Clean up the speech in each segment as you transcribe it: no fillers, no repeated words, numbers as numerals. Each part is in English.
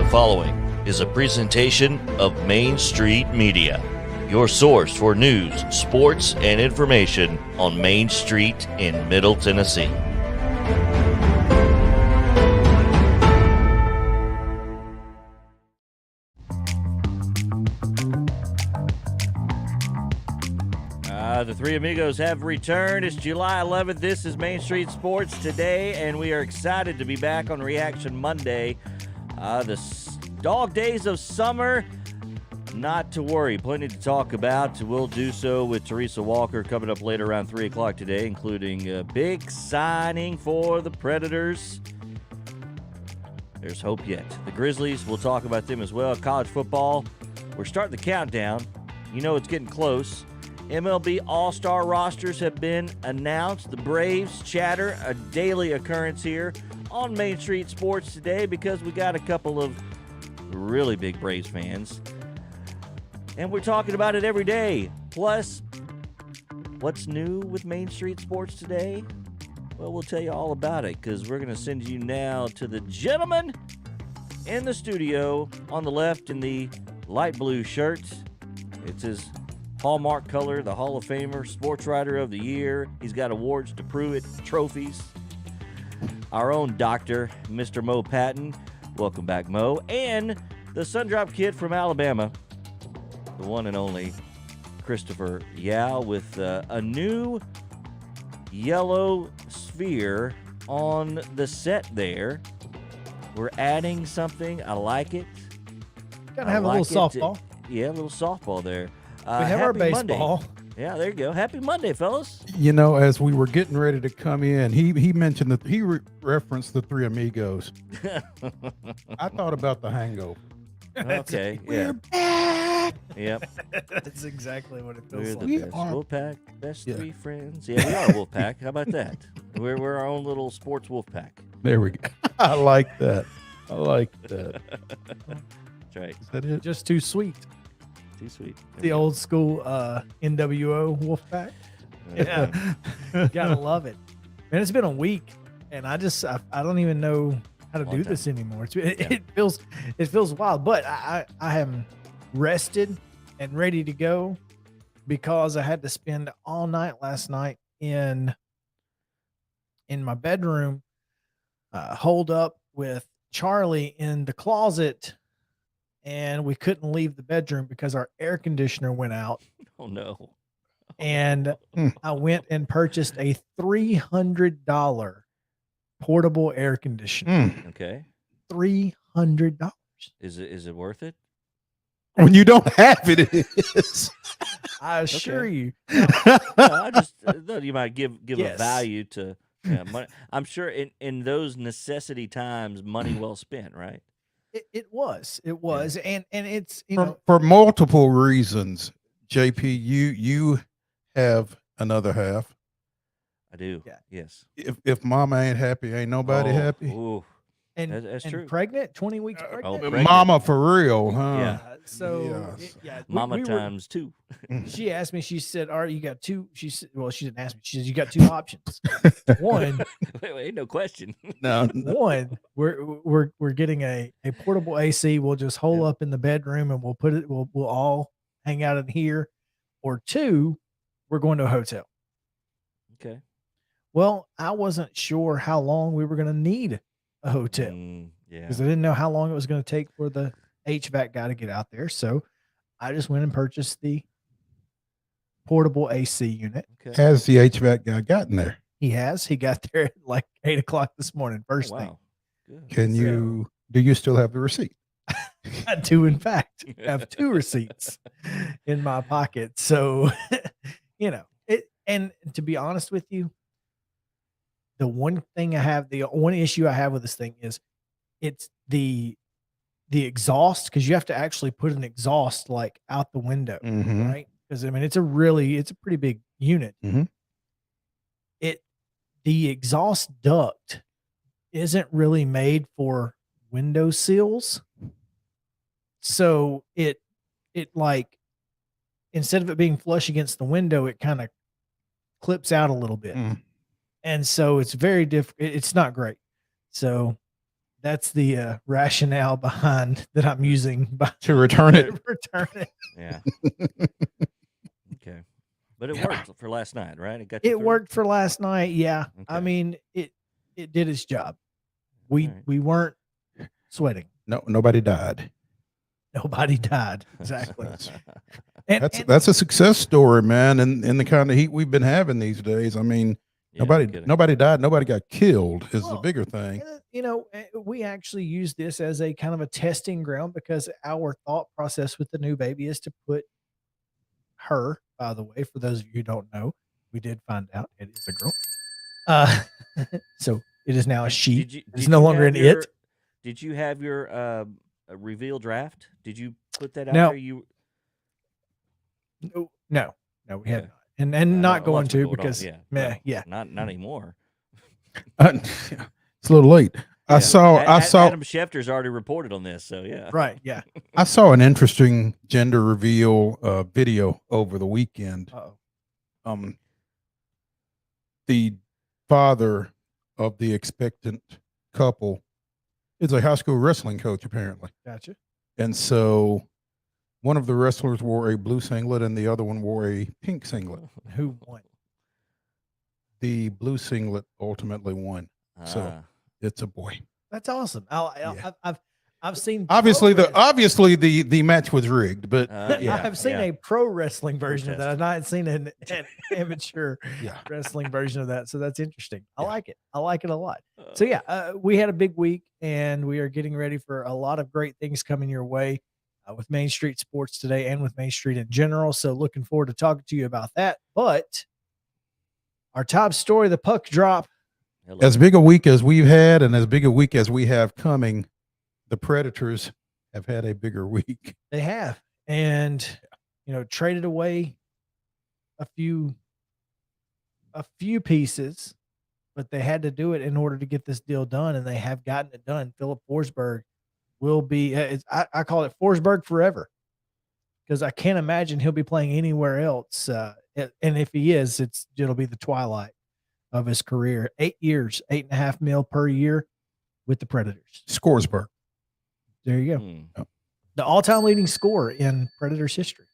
following is a presentation of Main Street Media, your source for news, sports, and information on Main Street in Middle Tennessee. The three amigos have returned. It's July 11th. This is Main Street Sports Today, and we are excited to be back on Reaction Monday. The dog days of summer, not to worry. Plenty to talk about. We'll do so with Teresa Walker coming up later around 3 o'clock today, including a big signing for the Predators. There's hope yet. The Grizzlies, we'll talk about them as well. College football, we're starting the countdown. You know it's getting close. MLB All-Star rosters have been announced. The Braves chatter, a daily occurrence here on Main Street Sports Today because we got a couple of really big Braves fans. And we're talking about it every day. Plus, what's new with Main Street Sports Today? Well, we'll tell you all about it because we're going to send you now to the gentleman in the studio on the left in the light blue shirt. It's his Hallmark color, the Hall of Famer, Sports Writer of the Year. He's got awards to prove it, trophies. Our own doctor, Mr. Mo Patton. Welcome back, Mo. And the Sundrop Kid from Alabama, the one and only Christopher Yao, with a new yellow sphere on the set there. We're adding something. I like it. Gotta have a little softball. Yeah, a little softball there. We have our baseball. Monday. Yeah, there you go. Happy Monday, fellas. You know, as we were getting ready to come in, he mentioned that he referenced the Three Amigos. I thought about The Hangover. Okay, We're back. Yep. That's exactly what it feels We're like. the best Wolfpack, best three friends. Yeah, we are Wolfpack. How about that? We're our own little sports Wolfpack. There we go. I like that. That's right. Is that it? Just too sweet. Too sweet. The old school NWO Wolfpack. Yeah. Gotta love it. Man, it's been a week and I don't even know how to do this anymore. It feels wild, but I am rested and ready to go because I had to spend all night last night in my bedroom, holed up with Charlie in the closet, and we couldn't leave the bedroom because our air conditioner went out. Oh no. And I went and purchased a $300 portable air conditioner. Okay. $300. Is it worth it? When you don't have it, it is. I assure you. No, I just thought you might give Yes. a value to money. I'm sure in those necessity times, money well spent, right? It was, and it's For multiple reasons, JP, you have another half. I do. Yeah. Yes. If mama ain't happy, ain't nobody happy. Ooh, and that's and true. Pregnant, 20 weeks pregnant. pregnant. Mama for real, huh? Yeah. So Yes. Mama times two. She asked me. She said, "All right, you got two." She said, "Well, she didn't ask me. She said you got two options. One, Wait, no question. No. one, we're getting a portable AC. We'll just hole up in the bedroom and we'll all hang out in here. Or two, we're going to a hotel." Okay. Well, I wasn't sure how long we were going to need a hotel Yeah. because I didn't know how long it was going to take for the HVAC guy to get out there. So I just went and purchased the portable AC unit. Okay. Has the HVAC guy gotten there? He got there at like 8 o'clock this morning. First thing. Good. Do you still have the receipt? I do, in fact, have two receipts in my pocket. So, and to be honest with you, the one issue I have with this thing is it's the exhaust, because you have to actually put an exhaust like out the window, right? Because I mean, it's a pretty big unit. The exhaust duct isn't really made for window sills. So it like, instead of it being flush against the window, it kind of clips out a little bit. And so it's very different. It's not great. So that's the rationale behind that I'm using to return it. return it. Yeah. Okay. But it worked for last night, right? It got you It through? worked for last night. Yeah. I Okay. mean, it did its job. We All right. we weren't sweating. No, nobody died. Nobody died. Exactly. And That's a success story, man. And in the kind of heat we've been having these days, I mean, Yeah, nobody died, nobody got killed is the Well, bigger thing. you know, we actually use this as a kind of a testing ground because our thought process with the new baby is to put her, by the way, for those of you who don't know, we did find out it is a girl. So it is now a she. It's no longer an it. Did you have your reveal draft? Did you put that out No. there? You No, we have Okay. not, and not lots going of to people don't, because well, yeah. not anymore. It's a little late. Yeah. I saw Adam Schefter's already reported on this, so yeah. Right, yeah. I saw an interesting gender reveal video over the weekend. Uh-oh. The father of the expectant couple is a high school wrestling coach, apparently. Gotcha. And so one of the wrestlers wore a blue singlet and the other one wore a pink singlet. Who won? The blue singlet ultimately won. So it's a boy. That's awesome. I've seen Obviously the match was rigged, but yeah. I've seen a pro wrestling version of that. I've not seen an amateur wrestling version of that. So that's interesting. I like it. I like it a lot. So yeah, we had a big week and we are getting ready for a lot of great things coming your way with Main Street Sports today and with Main Street in general. So looking forward to talking to you about that. But our top story, the puck drop. As big a week as we've had and as big a week as we have coming, the Predators have had a bigger week. They have. And, traded away a few pieces, but they had to do it in order to get this deal done, and they have gotten it done. Philip Forsberg will be, I call it Forsberg forever, because I can't imagine he'll be playing anywhere else. And if he is, it'll be the twilight of his career. 8 years, $8.5 million per year with the Predators. Scoresburg. There you go. The all-time leading scorer in Predators history.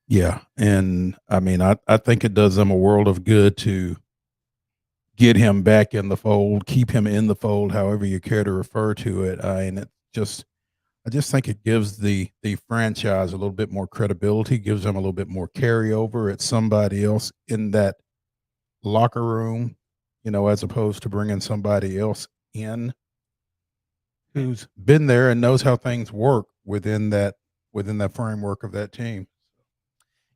Yeah. And I mean, I think it does them a world of good to get him back in the fold, keep him in the fold, however you care to refer to it. And I just think it gives the franchise a little bit more credibility, gives them a little bit more carryover. It's somebody else in that locker room, as opposed to bringing somebody else in who's been there and knows how things work within that framework of that team.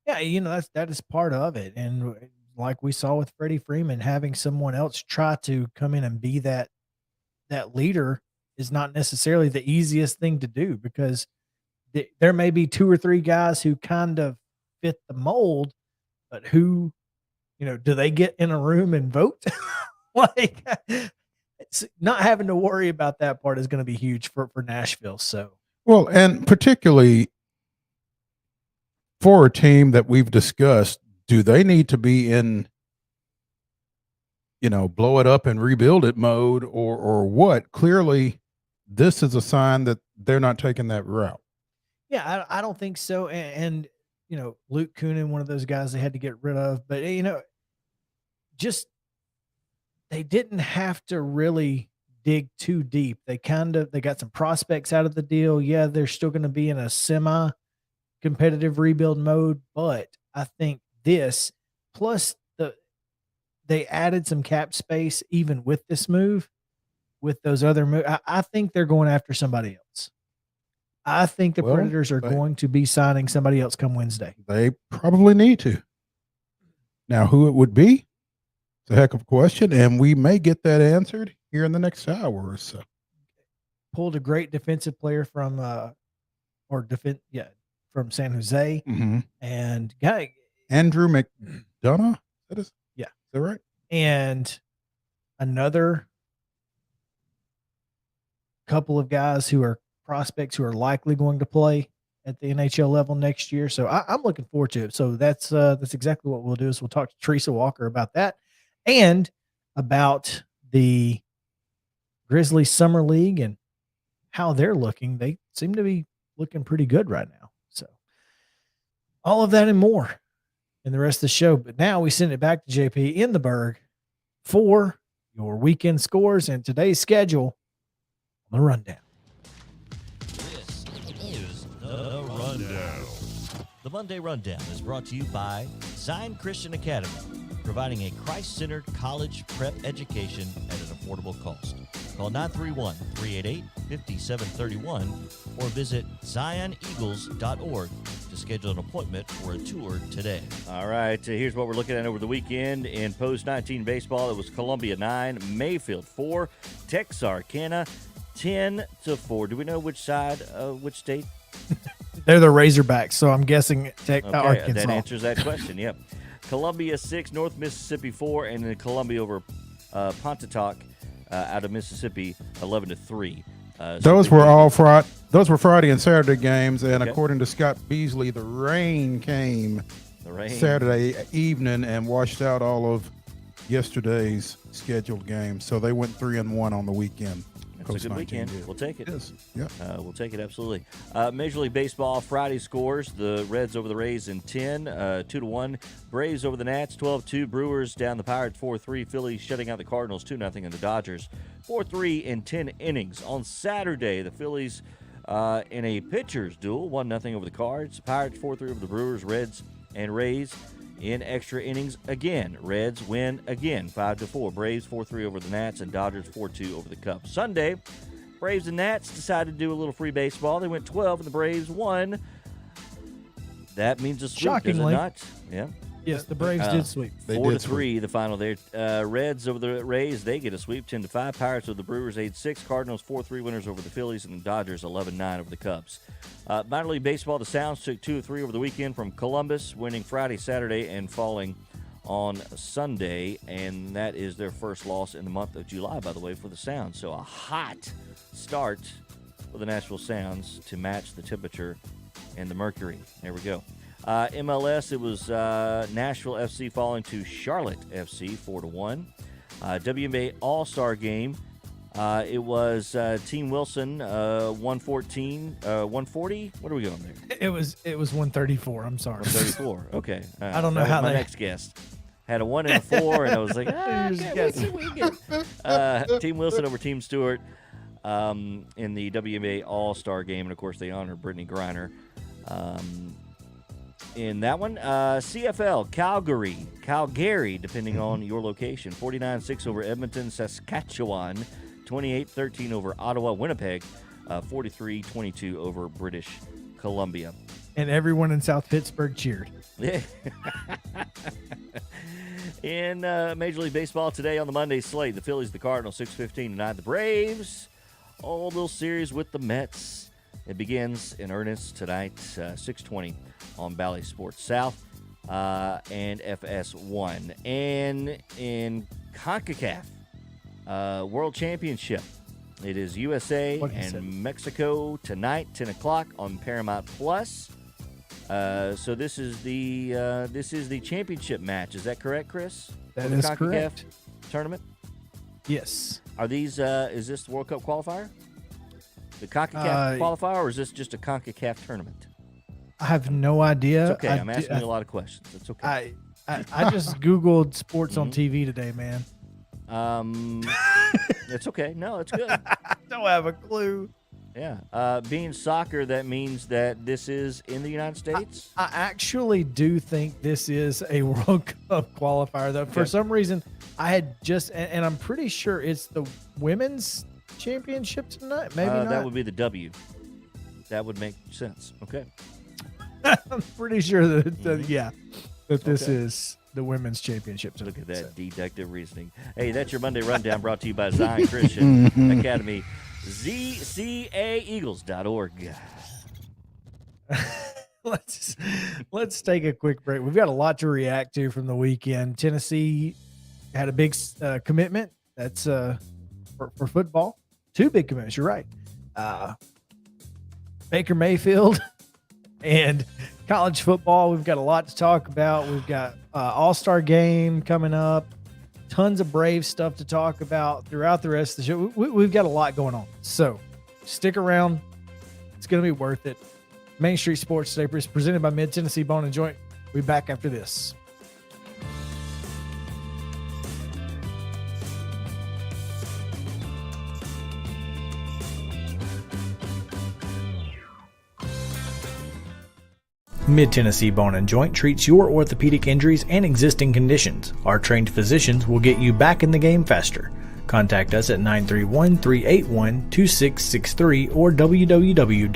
Yeah, that is part of it. And like we saw with Freddie Freeman, having someone else try to come in and be that leader is not necessarily the easiest thing to do, because there may be 2 or 3 guys who kind of fit the mold, but who, do they get in a room and vote? Like, it's not having to worry about that part is going to be huge for Nashville. So, well, and particularly for a team that we've discussed, do they need to be in, blow it up and rebuild it mode or what? Clearly, this is a sign that they're not taking that route. Yeah, I don't think so. And Luke Kunin, one of those guys they had to get rid of, but just they didn't have to really dig too deep. They got some prospects out of the deal. Yeah, they're still going to be in a semi-competitive rebuild mode, but I think this plus they added some cap space even with this move, with those other moves. I think they're going after somebody else. I think the Predators are going to be signing somebody else come Wednesday. They probably need to. Now, who it would be? It's a heck of a question, and we may get that answered here in the next hour or so. Pulled a great defensive player from from San Jose, and guy Andrew McDonough. Is that right? And another couple of guys who are prospects who are likely going to play at the NHL level next year. So I'm looking forward to it. So that's exactly what we'll do is we'll talk to Teresa Walker about that and about the Grizzlies Summer League and how they're looking. They seem to be looking pretty good right now. So all of that and more in the rest of the show. But now we send it back to JP in the Berg for your weekend scores and today's schedule on the rundown. This is the Rundown. The Monday Rundown is brought to you by Zion Christian Academy, providing a Christ-centered college prep education at an affordable cost. Call 931-388-5731 or visit zioneagles.org to schedule an appointment for a tour today. All right, here's what we're looking at over the weekend. In Post-19 baseball, it was Columbia 9, Mayfield 4, Texarkana 10-4. Do we know which side, which state? They're the Razorbacks, so I'm guessing Arkansas. That answers that question, yep. Columbia 6, North Mississippi 4, and then Columbia over Pontotoc out of Mississippi 11-3. Those were Friday and Saturday games, and according to Scott Beasley, the rain came Saturday evening and washed out all of yesterday's scheduled games. So they went 3-1 on the weekend. It's a good weekend. We'll take it. Yes. Yeah. We'll take it, absolutely. Major League Baseball Friday scores. The Reds over the Rays in 10, 2-1. Braves over the Nats, 12-2. Brewers down the Pirates, 4-3. Phillies shutting out the Cardinals, 2-0. And the Dodgers, 4-3 in 10 innings. On Saturday, the Phillies in a pitcher's duel, 1-0 over the Cards. Pirates, 4-3 over the Brewers. Reds and Rays in extra innings again. Reds win again, 5-4. Braves 4-3 over the Nats, and Dodgers 4-2 over the Cubs. Sunday, Braves and Nats decided to do a little free baseball. They went 12, and the Braves won. That means a sweep, Shockingly. does it not? Yeah. Yes, the Braves did sweep. 4-3, the final there. Reds over the Rays, they get a sweep, 10-5. Pirates over the Brewers, 8-6. Cardinals 4-3 winners over the Phillies, and the Dodgers 11-9 over the Cubs. Minor League Baseball, the Sounds took 2-3 over the weekend from Columbus, winning Friday, Saturday, and falling on Sunday, and that is their first loss in the month of July, by the way, for the Sounds. So a hot start for the Nashville Sounds to match the temperature and the mercury. There we go. MLS, it was Nashville FC falling to Charlotte FC 4-1. WNBA All-Star game, it was Team Wilson 140. What are we going there? It was 134. I'm sorry. 134. Okay. I don't know how my they. next guest had a 1 and a 4, and I was like, Team Wilson over Team Stewart in the WNBA All-Star game, and of course they honor Brittany Griner. In that one, CFL, Calgary, depending on your location, 49-6 over Edmonton, Saskatchewan, 28-13 over Ottawa, Winnipeg, 43-22 over British Columbia. And everyone in South Pittsburgh cheered. Yeah. In Major League Baseball today on the Monday slate, the Phillies, the Cardinals, 6:15 tonight. The Braves, old little series with the Mets. It begins in earnest tonight, 6:20 on Bally Sports South and FS1. And in CONCACAF World Championship, it is USA and Mexico tonight, 10 o'clock on Paramount Plus. So this is the championship match. Is that correct, Chris? That is correct. Tournament. Yes. Are these? Is this the World Cup qualifier? The CONCACAF qualifier, or is this just a CONCACAF tournament? I have no idea. It's okay. I'm asking you a lot of questions. It's okay. I just Googled sports on TV today, man. It's okay. No, it's good. I don't have a clue. Yeah. Being soccer, that means that this is in the United States? I actually do think this is a World Cup qualifier, though. For some reason, I had and I'm pretty sure it's the women's championship tonight. Maybe not. That would be the W. That would make sense. Okay. I'm pretty sure that this is the women's championship tonight. Look at that deductive reasoning. Hey, that's your Monday Rundown brought to you by Zion Christian Academy. ZCAEagles.org. Let's take a quick break. We've got a lot to react to from the weekend. Tennessee had a big commitment. That's for football. 2 big commitments. You're right. Baker Mayfield and college football. We've got a lot to talk about. We've got All-Star game coming up. tons of Brave stuff to talk about throughout the rest of the show. We've got a lot going on. So stick around. It's going to be worth it. Main Street Sports Today is presented by Mid-Tennessee Bone and Joint. We'll be back after this. Mid-Tennessee Bone and Joint treats your orthopedic injuries and existing conditions. Our trained physicians will get you back in the game faster. Contact us at 931-381-2663 or www.mtbj.net.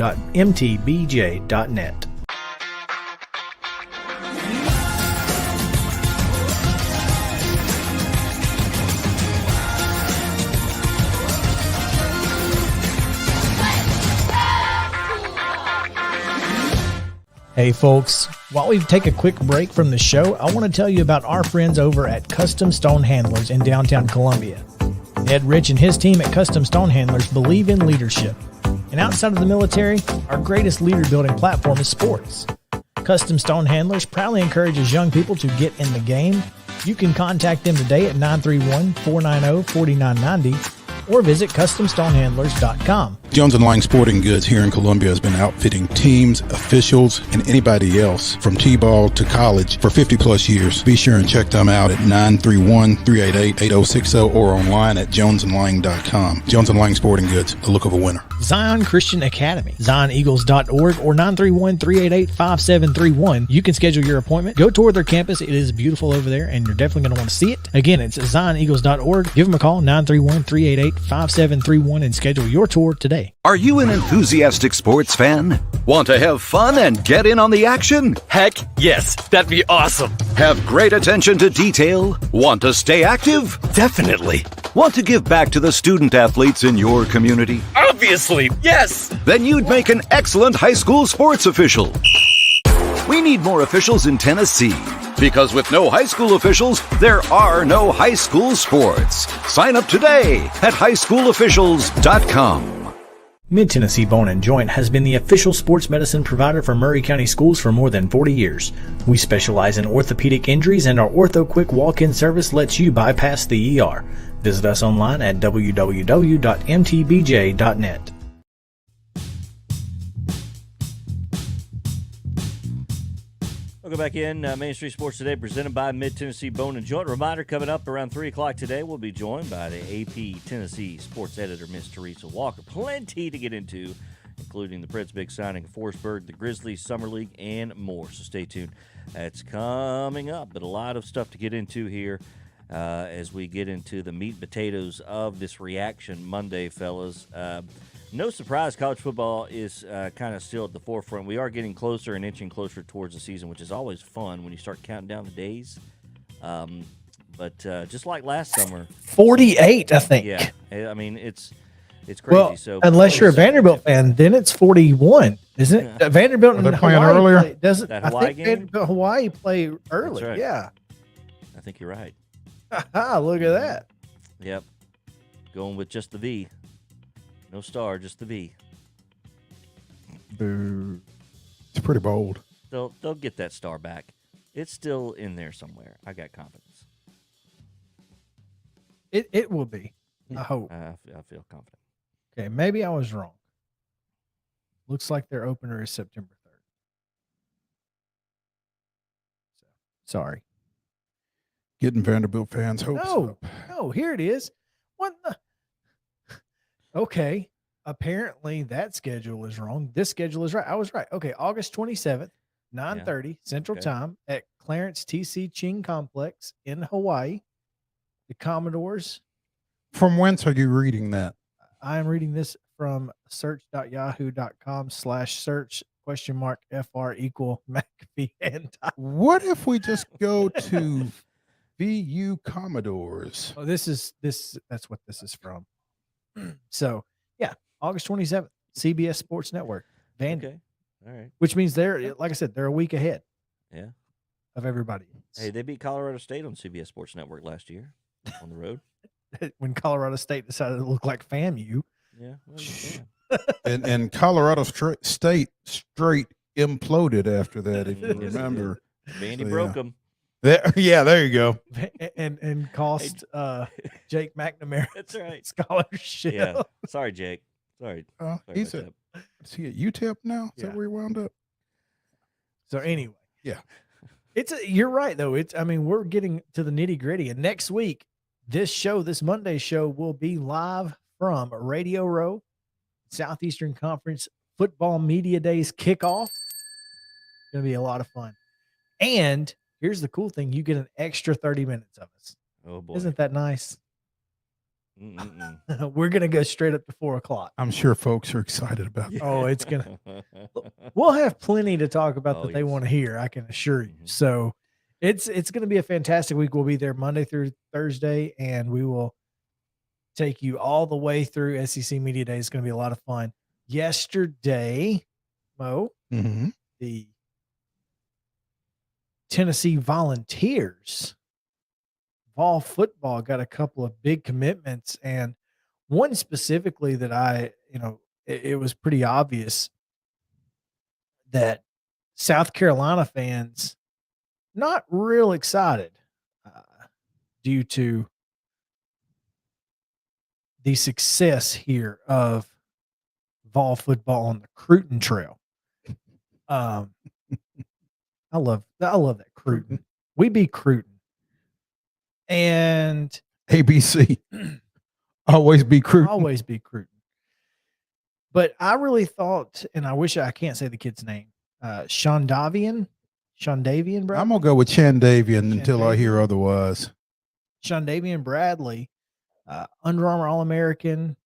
Hey folks, while we take a quick break from the show, I want to tell you about our friends over at Custom Stone Handlers in downtown Columbia. Ed Rich and his team at Custom Stone Handlers believe in leadership. And outside of the military, our greatest leader building platform is sports. Custom Stone Handlers proudly encourages young people to get in the game. You can contact them today at 931-490-4990 or visit CustomStonehandlers.com. Jones and Lang Sporting Goods here in Columbia has been outfitting teams, officials, and anybody else from T-ball to college for 50 plus years. Be sure and check them out at 931-388-8060 or online at jonesandlang.com. Jones and Lang Sporting Goods, the look of a winner. Zion Christian Academy, zioneagles.org or 931-388-5731. You can schedule your appointment. Go tour their campus. It is beautiful over there, and you're definitely going to want to see it. Again, it's zioneagles.org. Give them a call, 931-388-5731, and schedule your tour today. Are you an enthusiastic sports fan? Want to have fun and get in on the action? Heck yes, that'd be awesome. Have great attention to detail? Want to stay active? Definitely. Want to give back to the student athletes in your community? Obviously, yes. Then you'd make an excellent high school sports official. We need more officials in Tennessee, because with no high school officials, there are no high school sports. Sign up today at highschoolofficials.com. Mid-Tennessee Bone and Joint has been the official sports medicine provider for Murray County Schools for more than 40 years. We specialize in orthopedic injuries, and our Ortho Quick walk-in service lets you bypass the ER. Visit us online at www.mtbj.net. Welcome back in. Main Street Sports Today presented by Mid-Tennessee Bone and Joint. Reminder, coming up around 3 o'clock today, we'll be joined by the AP Tennessee sports editor, Miss Teresa Walker. Plenty to get into, including the Preds' big signing of Forsberg, the Grizzlies, Summer League, and more. So stay tuned. That's coming up, but a lot of stuff to get into here as we get into the meat and potatoes of this Reaction Monday, fellas. No surprise, college football is kind of still at the forefront. We are getting closer and inching closer towards the season, which is always fun when you start counting down the days. But just like last summer, 48, I think. Yeah, I mean it's crazy. Well, so unless you're a Vanderbilt fan, then it's 41, isn't it? Yeah. Vanderbilt and playing Hawaii earlier? Doesn't That I Hawaii think game? Vanderbilt Hawaii play early? right. Yeah. I think you're right. Look at that. Yep, going with just the V. No star, just the V. Boo. It's pretty bold. They'll get that star back. It's still in there somewhere. I got confidence. It will be. I hope. I feel confident. Okay, maybe I was wrong. Looks like their opener is September 3rd. So, sorry. Getting Vanderbilt fans hopes up. No, here it is. What the? Okay, apparently that schedule is wrong. This schedule is right. I was right. Okay, August 27th, 9:30 Central Time at Clarence T.C. Ching Complex in Hawaii. The Commodores. From whence are you reading that? I am reading this from search.yahoo.com/search FR equal McAfee and What if we just go to VU Commodores? Oh, that's what this is from. So, yeah, August 27th, CBS Sports Network, Vandy, Okay, all right. which means they're, like I said, they're a week ahead Yeah. of everybody else. Hey, they beat Colorado State on CBS Sports Network last year on the road. When Colorado State decided to look like FAMU. Yeah. Well, yeah. And Colorado State straight imploded after that, if you Yes, it remember. Vandy So, broke yeah. them. There you go. and cost Jake McNamara That's right. scholarship. Yeah. Sorry, Jake. Sorry. Sorry He's about is he at UTEP now? Is Yeah. that where he wound up? So anyway, Yeah. You're right though. I mean, we're getting to the nitty gritty, and next week, this Monday show will be live from Radio Row, Southeastern Conference Football Media Days kickoff. It's going to be a lot of fun. And here's the cool thing. You get an extra 30 minutes of us. Oh, boy. Isn't that nice? Mm-mm-mm. We're going to go straight up to 4:00. I'm sure folks are excited about that. Oh, it's going to, we'll have plenty to talk about Oh, that they yes. want to hear. I can assure you. Mhm. So it's going to be a fantastic week. We'll be there Monday through Thursday, and we will take you all the way through SEC Media Day. It's going to be a lot of fun. Yesterday, Mo, Mm-hmm. the Tennessee Volunteers Vol football got a couple of big commitments, and one specifically that it was pretty obvious that South Carolina fans not real excited due to the success here of Vol football on the Cruton Trail. I love that Cruton. We beat Cruton. And ABC. Always be crude. always be Cruton. But I really thought, and I wish I can't say the kid's name, Shondavian Bradley. I'm gonna go with Chandavian until I hear otherwise. Shondavian Bradley, Under Armour All-American,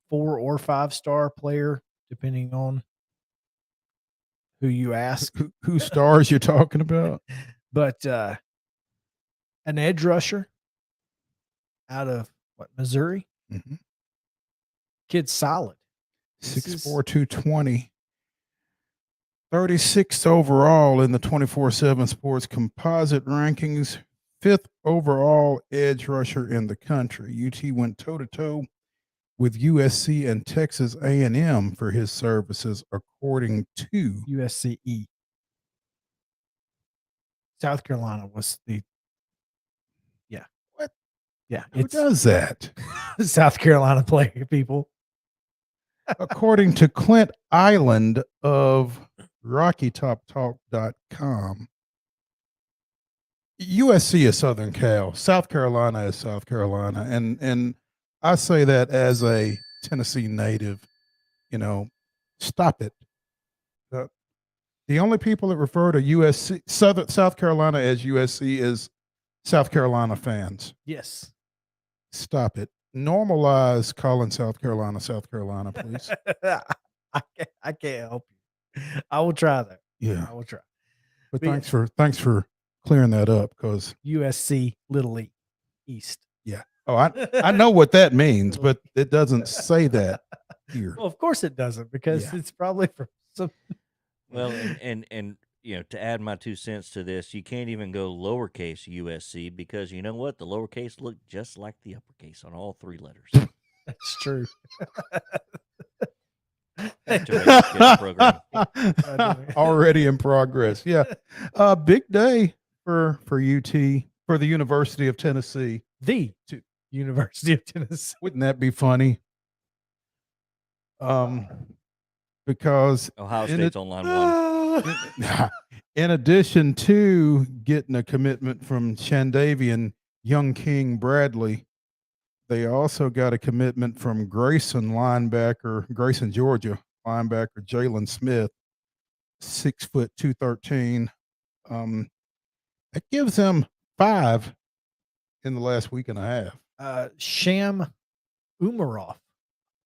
4 or 5 star player, depending on who you ask. Who stars you're talking about? But an edge rusher out of Missouri. Mm-hmm. Kid's solid. 6'4", 220. 36th overall in the 24/7 Sports composite rankings. 5th overall edge rusher in the country. UT went toe-to-toe with USC and Texas A&M for his services, according to USCE. South Carolina was the What? Yeah, Who does that? South Carolina player, people. According to Clint Island of RockyTopTalk.com, USC is Southern Cal. South Carolina is South Carolina. And I say that as a Tennessee native, stop it. The only people that refer to USC, South Carolina as USC is South Carolina fans. Yes. Stop it. Normalize calling South Carolina, please. I can't help you. I will try that. Yeah. I will try. But But thanks for clearing that up, because USC Little League East. I know what that means, but it doesn't say that here. Well, of course it doesn't, because Yeah. it's probably for some. Well, and to add my 2 cents to this, you can't even go lowercase USC, because you know what? The lowercase look just like the uppercase on all 3 letters. That's true. Teresa's good program. Already in progress. Yeah. Big day for UT, for the University of Tennessee. The University of Tennessee. Wouldn't that be funny? Because Ohio in State's on line 1. in addition to getting a commitment from Chandavian Young King Bradley, they also got a commitment from Grayson, Georgia linebacker Jalen Smith, 6', 213. That gives them 5 in the last week and a half. Sham Umarov,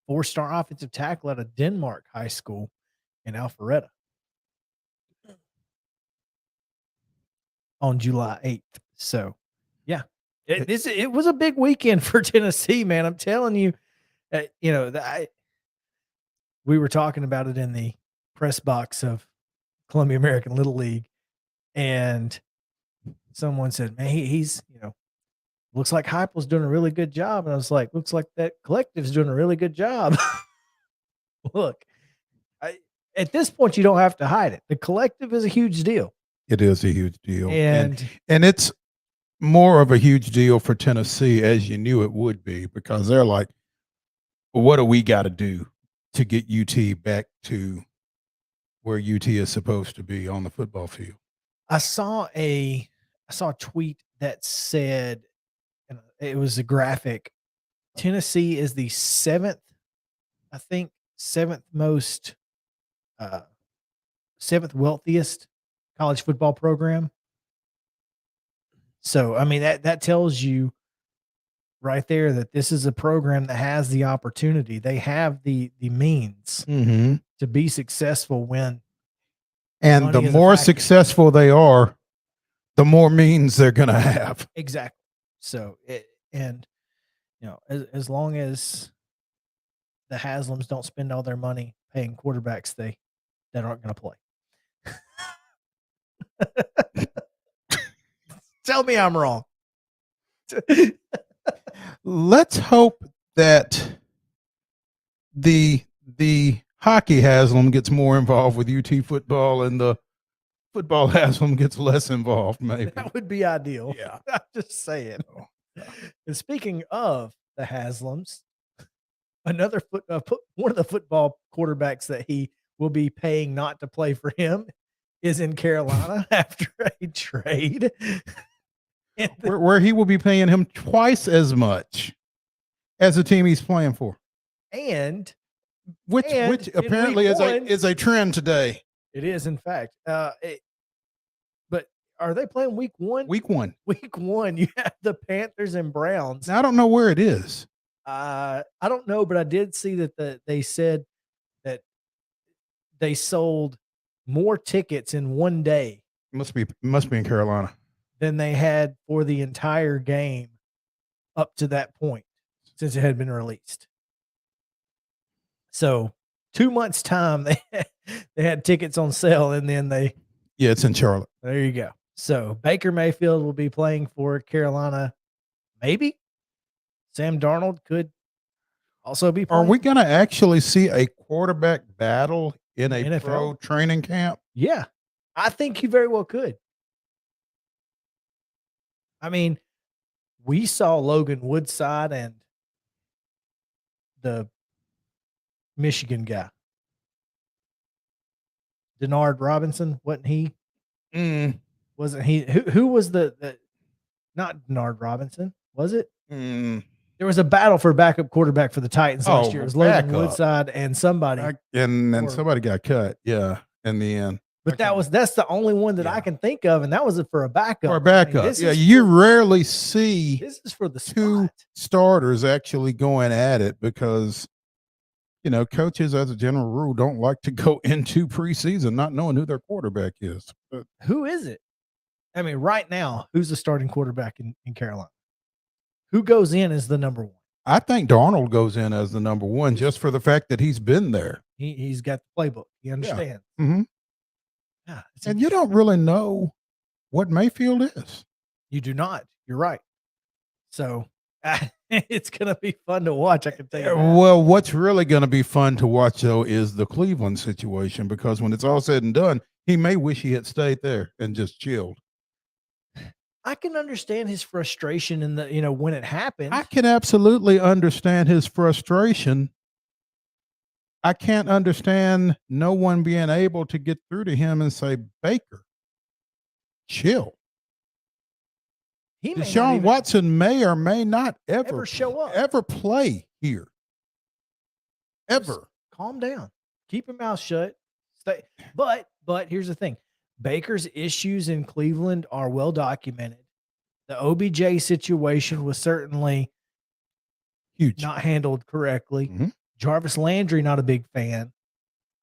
4-star offensive tackle out of Denmark High School in Alpharetta, on July 8th. So, yeah, it was a big weekend for Tennessee, man. I'm telling you, we were talking about it in the press box of Columbia American Little League, and someone said, man, he's, looks like Heupel's doing a really good job. And I was like, looks like that collective's doing a really good job. Look, at this point, you don't have to hide it. The collective is a huge deal. It is a huge deal. And it's more of a huge deal for Tennessee, as you knew it would be, because they're like, well, what do we got to do to get UT back to where UT is supposed to be on the football field? I saw a tweet that said, and it was a graphic. Tennessee is the seventh most, seventh wealthiest college football program. So, I mean, that tells you right there that this is a program that has the opportunity. They have the means to be successful when. And the more successful they are, the more means they're going to have. Exactly. So, as long as the Haslams don't spend all their money paying quarterbacks that aren't going to play. Tell me I'm wrong. Let's hope that the hockey Haslam gets more involved with UT football and the football Haslam gets less involved, maybe. That would be ideal. Yeah. I'm just saying. And speaking of the Haslams, another one of the football quarterbacks that he will be paying not to play for him is in Carolina after a trade. Where he will be paying him twice as much as the team he's playing for. And which apparently is a trend today. It is, in fact. But are they playing week 1? Week 1. Week 1, you have the Panthers and Browns. Now, I don't know where it is. I don't know, but I did see that they said that they sold more tickets in one day. Must be in Carolina. Than they had for the entire game up to that point since it had been released. So 2 months time they had tickets on sale, and then it's in Charlotte. There you go. So Baker Mayfield will be playing for Carolina. Maybe Sam Darnold could also be playing. Are we going to actually see a quarterback battle in a NFL? Pro training camp? Yeah, I think you very well could. I mean, we saw Logan Woodside and the Michigan guy, Denard Robinson, wasn't he? Wasn't he? Who was the not Denard Robinson? Was it? There was a battle for backup quarterback for the Titans last year. It was Logan Woodside and somebody. And somebody got cut. Yeah, in the end. But that's the only one that I can think of, and that was for a backup. For a backup. You rarely see this is for the two starters actually going at it because, coaches as a general rule don't like to go into preseason not knowing who their quarterback is. But who is it? I mean, right now, who's the starting quarterback in Carolina? Who goes in as the number 1? I think Darnold goes in as the number 1 just for the fact that he's been there. He's got the playbook. He understands. Yeah. Mm-hmm. Yeah, and you don't really know what Mayfield is. You do not. You're right. So it's going to be fun to watch. I can tell you that. Well, what's really going to be fun to watch, though, is the Cleveland situation, because when it's all said and done, he may wish he had stayed there and just chilled. I can understand his frustration in the, when it happened. I can absolutely understand his frustration. I can't understand no one being able to get through to him and say, Baker, chill. Deshaun Watson may or may not ever show up, ever play here. Ever. Just calm down. Keep your mouth shut. Stay. But here's the thing. Baker's issues in Cleveland are well documented. The OBJ situation was certainly huge, not handled correctly. Mm-hmm. Jarvis Landry, not a big fan.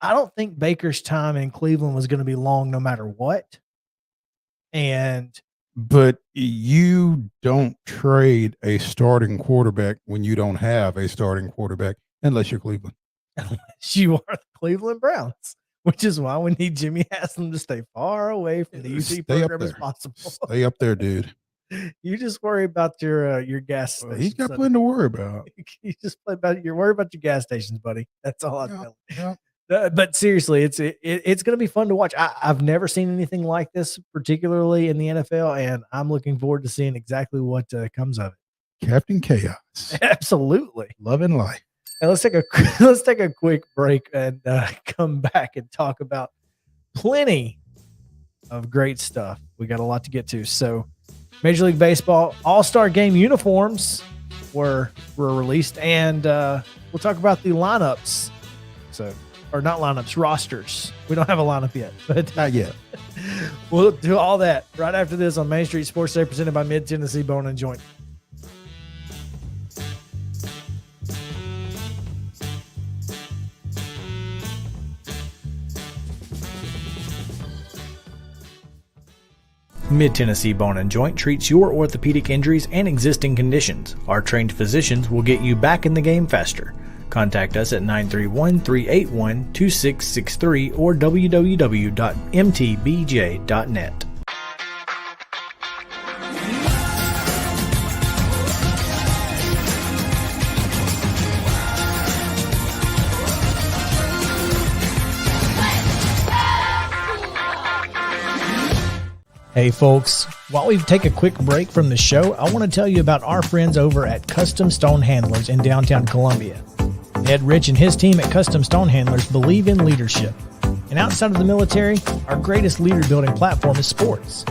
I don't think Baker's time in Cleveland was going to be long no matter what. But you don't trade a starting quarterback when you don't have a starting quarterback, unless you're Cleveland. Unless you are the Cleveland Browns, which is why we need Jimmy Haslam to stay far away from the UT program as possible. Stay up there, dude. You just worry about your gas station. He's got plenty to worry about. You just worry about your gas stations, buddy. That's all I'm telling you. But seriously, it's going to be fun to watch. I've never seen anything like this, particularly in the NFL, and I'm looking forward to seeing exactly what comes of it. Captain Chaos. Absolutely. Love and life. And let's take a quick break and come back and talk about plenty of great stuff. We got a lot to get to. So, Major League Baseball All-Star Game uniforms were released, and we'll talk about the lineups. So, or not lineups, rosters. We don't have a lineup yet, but Not yet. we'll do all that right after this on Main Street Sports Day, presented by Mid Tennessee Bone and Joint. Mid-Tennessee Bone and Joint treats your orthopedic injuries and existing conditions. Our trained physicians will get you back in the game faster. Contact us at 931-381-2663 or www.mtbj.net. Hey folks, while we take a quick break from the show, I want to tell you about our friends over at Custom Stone Handlers in downtown Columbia. Ed Rich and his team at Custom Stone Handlers believe in leadership. And outside of the military, our greatest leader building platform is sports.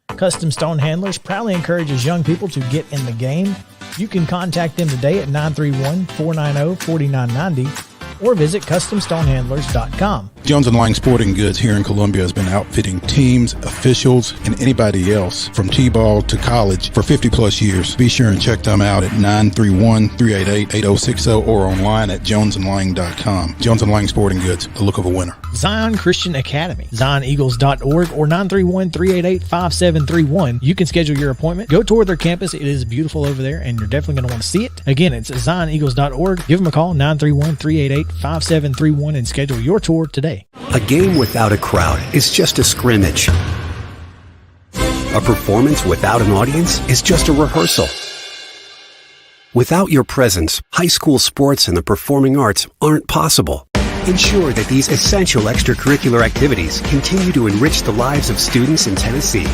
Custom Stone Handlers proudly encourages young people to get in the game. You can contact them today at 931-490-4990 or visit CustomStonehandlers.com. Jones and Lang Sporting Goods here in Columbia has been outfitting teams, officials, and anybody else from T-ball to college for 50 plus years. Be sure and check them out at 931-388-8060 or online at jonesandlang.com. Jones and Lang Sporting Goods, the look of a winner. Zion Christian Academy, ZionEagles.org or 931-388-5731. You can schedule your appointment. Go tour their campus. It is beautiful over there, and you're definitely going to want to see it. Again, it's ZionEagles.org. Give them a call, 931-388-5731, and schedule your tour today. A game without a crowd is just a scrimmage. A performance without an audience is just a rehearsal. Without your presence, high school sports and the performing arts aren't possible. Ensure that these essential extracurricular activities continue to enrich the lives of students in Tennessee.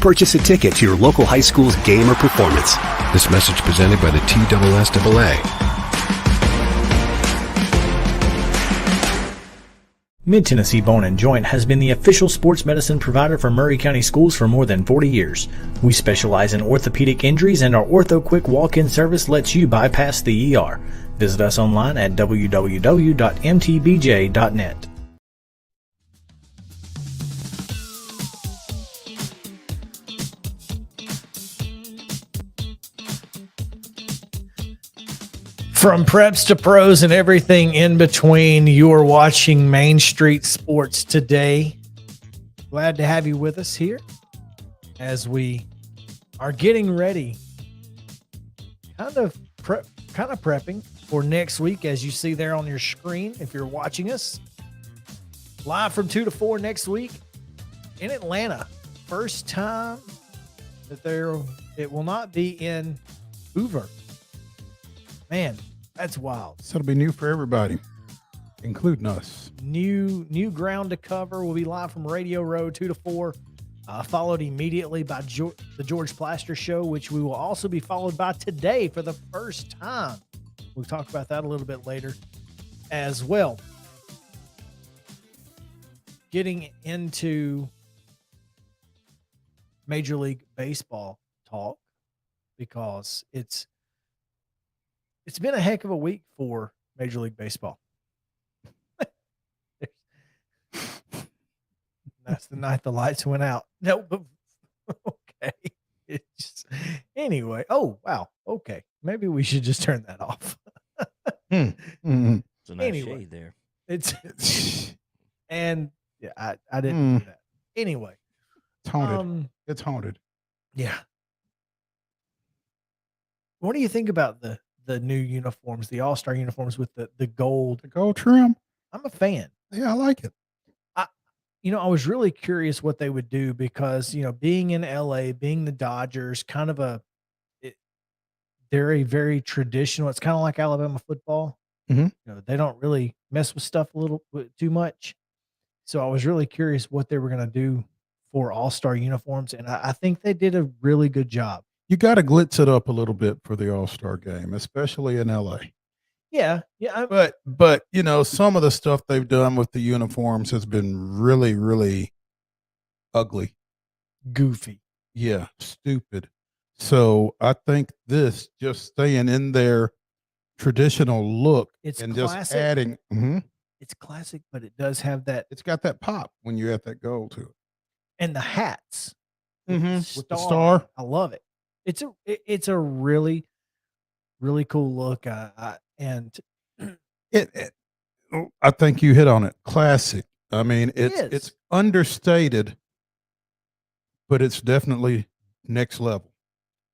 Purchase a ticket to your local high school's game or performance. This message presented by the TSSAA. Mid-Tennessee Bone and Joint has been the official sports medicine provider for Maury County Schools for more than 40 years. We specialize in orthopedic injuries, and our Ortho Quick walk-in service lets you bypass the ER. Visit us online at www.mtbj.net. From preps to pros and everything in between, you are watching Main Street Sports today. Glad to have you with us here as we are getting ready, kind of prepping for next week, as you see there on your screen if you're watching us. Live from 2 to 4 next week in Atlanta. First time that it will not be in Hoover. Man, that's wild. So it'll be new for everybody, including us. New ground to cover. We'll be live from Radio Row 2 to 4, followed immediately by the George Plaster Show, which we will also be followed by today for the first time. We'll talk about that a little bit later as well. Getting into Major League Baseball talk, because it's been a heck of a week for Major League Baseball. That's the night the lights went out. No, but okay. Anyway. Oh, wow. Okay. Maybe we should just turn that off. Mm-hmm. It's a nice shade there. And yeah, I didn't do that. Anyway. It's haunted. It's haunted. Yeah. What do you think about the new uniforms, the All-Star uniforms with the gold? The gold trim? I'm a fan. Yeah, I like it. I was really curious what they would do because, being in LA, being the Dodgers, kind of very, very traditional. It's kind of like Alabama football. Mhm. They don't really mess with stuff too much. So I was really curious what they were going to do for All-Star uniforms, and I think they did a really good job. You got to glitz it up a little bit for the All-Star game, especially in LA. Yeah, yeah. But some of the stuff they've done with the uniforms has been really, really ugly. Goofy. Yeah, stupid. So I think this just staying in their traditional look It's and classic. just adding. It's classic, but it does have that. It's got that pop when you're at that goal to it. And the hats. With the star. I love it. It's a really, really cool look. And I think you hit on it. Classic. I mean, it's understated, but it's definitely next level.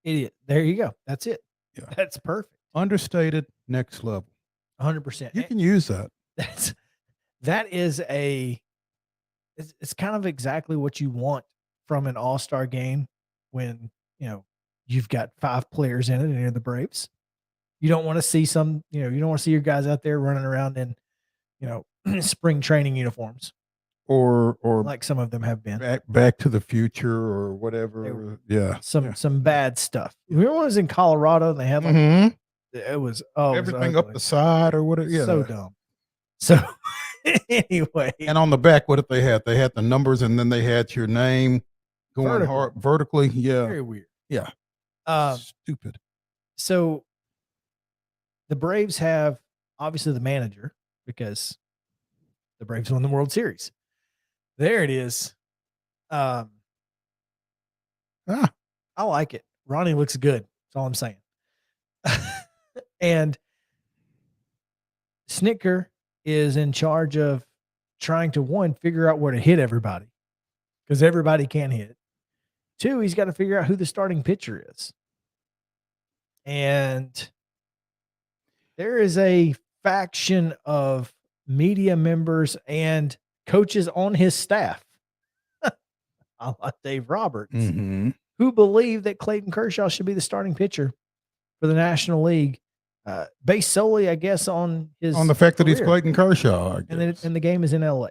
Idiot. There you go. That's it. Yeah. That's perfect. Understated, next level. 100%. You can use that. That is it's kind of exactly what you want from an All-Star game when, you've got 5 players in it and you're the Braves. You don't want to see you don't want to see your guys out there running around in, spring training uniforms. Or Like some of them have been. Back to the Future or whatever. Some bad stuff. Remember when it was in Colorado and they had it was everything up the side or whatever. Yeah. So dumb. So anyway. And on the back, what did they have? They had the numbers and then they had your name going vertically. Yeah. Very weird. Yeah. Stupid. So the Braves have obviously the manager because the Braves won the World Series. There it is. I like it. Ronnie looks good. That's all I'm saying. And Snicker is in charge of trying to, figure out where to hit everybody because everybody can hit. 2, he's got to figure out who the starting pitcher is. And there is a faction of media members and coaches on his staff, a la Dave Roberts, who believe that Clayton Kershaw should be the starting pitcher for the National League, based solely, I guess, on the fact that he's Clayton Kershaw, and the game is in LA.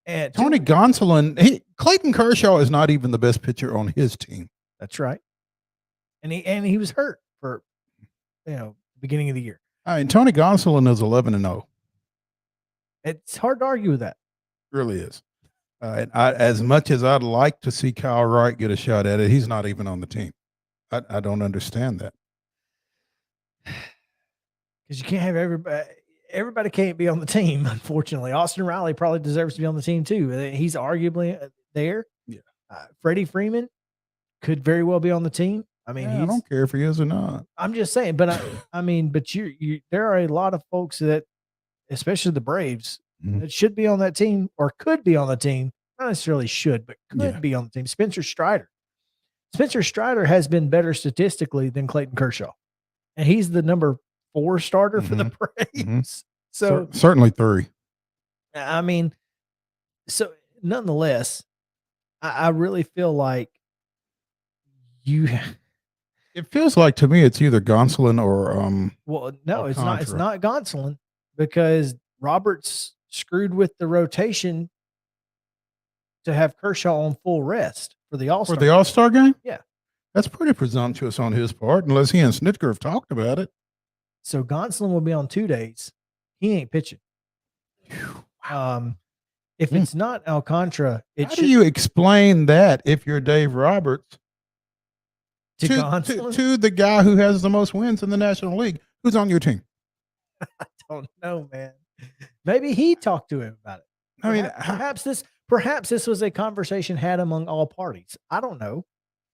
And Tony Gonsolin, Clayton Kershaw is not even the best pitcher on his team. That's right. And he was hurt for beginning of the year. I mean, Tony Gonsolin is 11-0. It's hard to argue with that. It really is. And as much as I'd like to see Kyle Wright get a shot at it, he's not even on the team. I don't understand that. Because you can't have everybody. Everybody can't be on the team, unfortunately. Austin Riley probably deserves to be on the team too. He's arguably there. Yeah. Freddie Freeman could very well be on the team. I mean, I don't care if he is or not. I'm just saying, but but you there are a lot of folks that, especially the Braves, that should be on that team or could be on the team. Not necessarily should, but could be on the team. Spencer Strider. Spencer Strider has been better statistically than Clayton Kershaw, and he's the number 4 starter for the Braves. So certainly 3. I mean, so nonetheless, I really feel like It feels like to me it's either Gonsolin or Well, no, it's Alcantara. not. It's not Gonsolin because Roberts screwed with the rotation to have Kershaw on full rest for the All-Star. For the All-Star game? Yeah. That's pretty presumptuous on his part, unless he and Snitker have talked about it. So Gonsolin will be on 2 days. He ain't pitching. If it's not Alcantara, How do you explain that if you're Dave Roberts to Gonsolin? to the guy who has the most wins in the National League, who's on your team? I don't know, man. Maybe he talked to him about it. I mean, perhaps this was a conversation had among all parties. I don't know.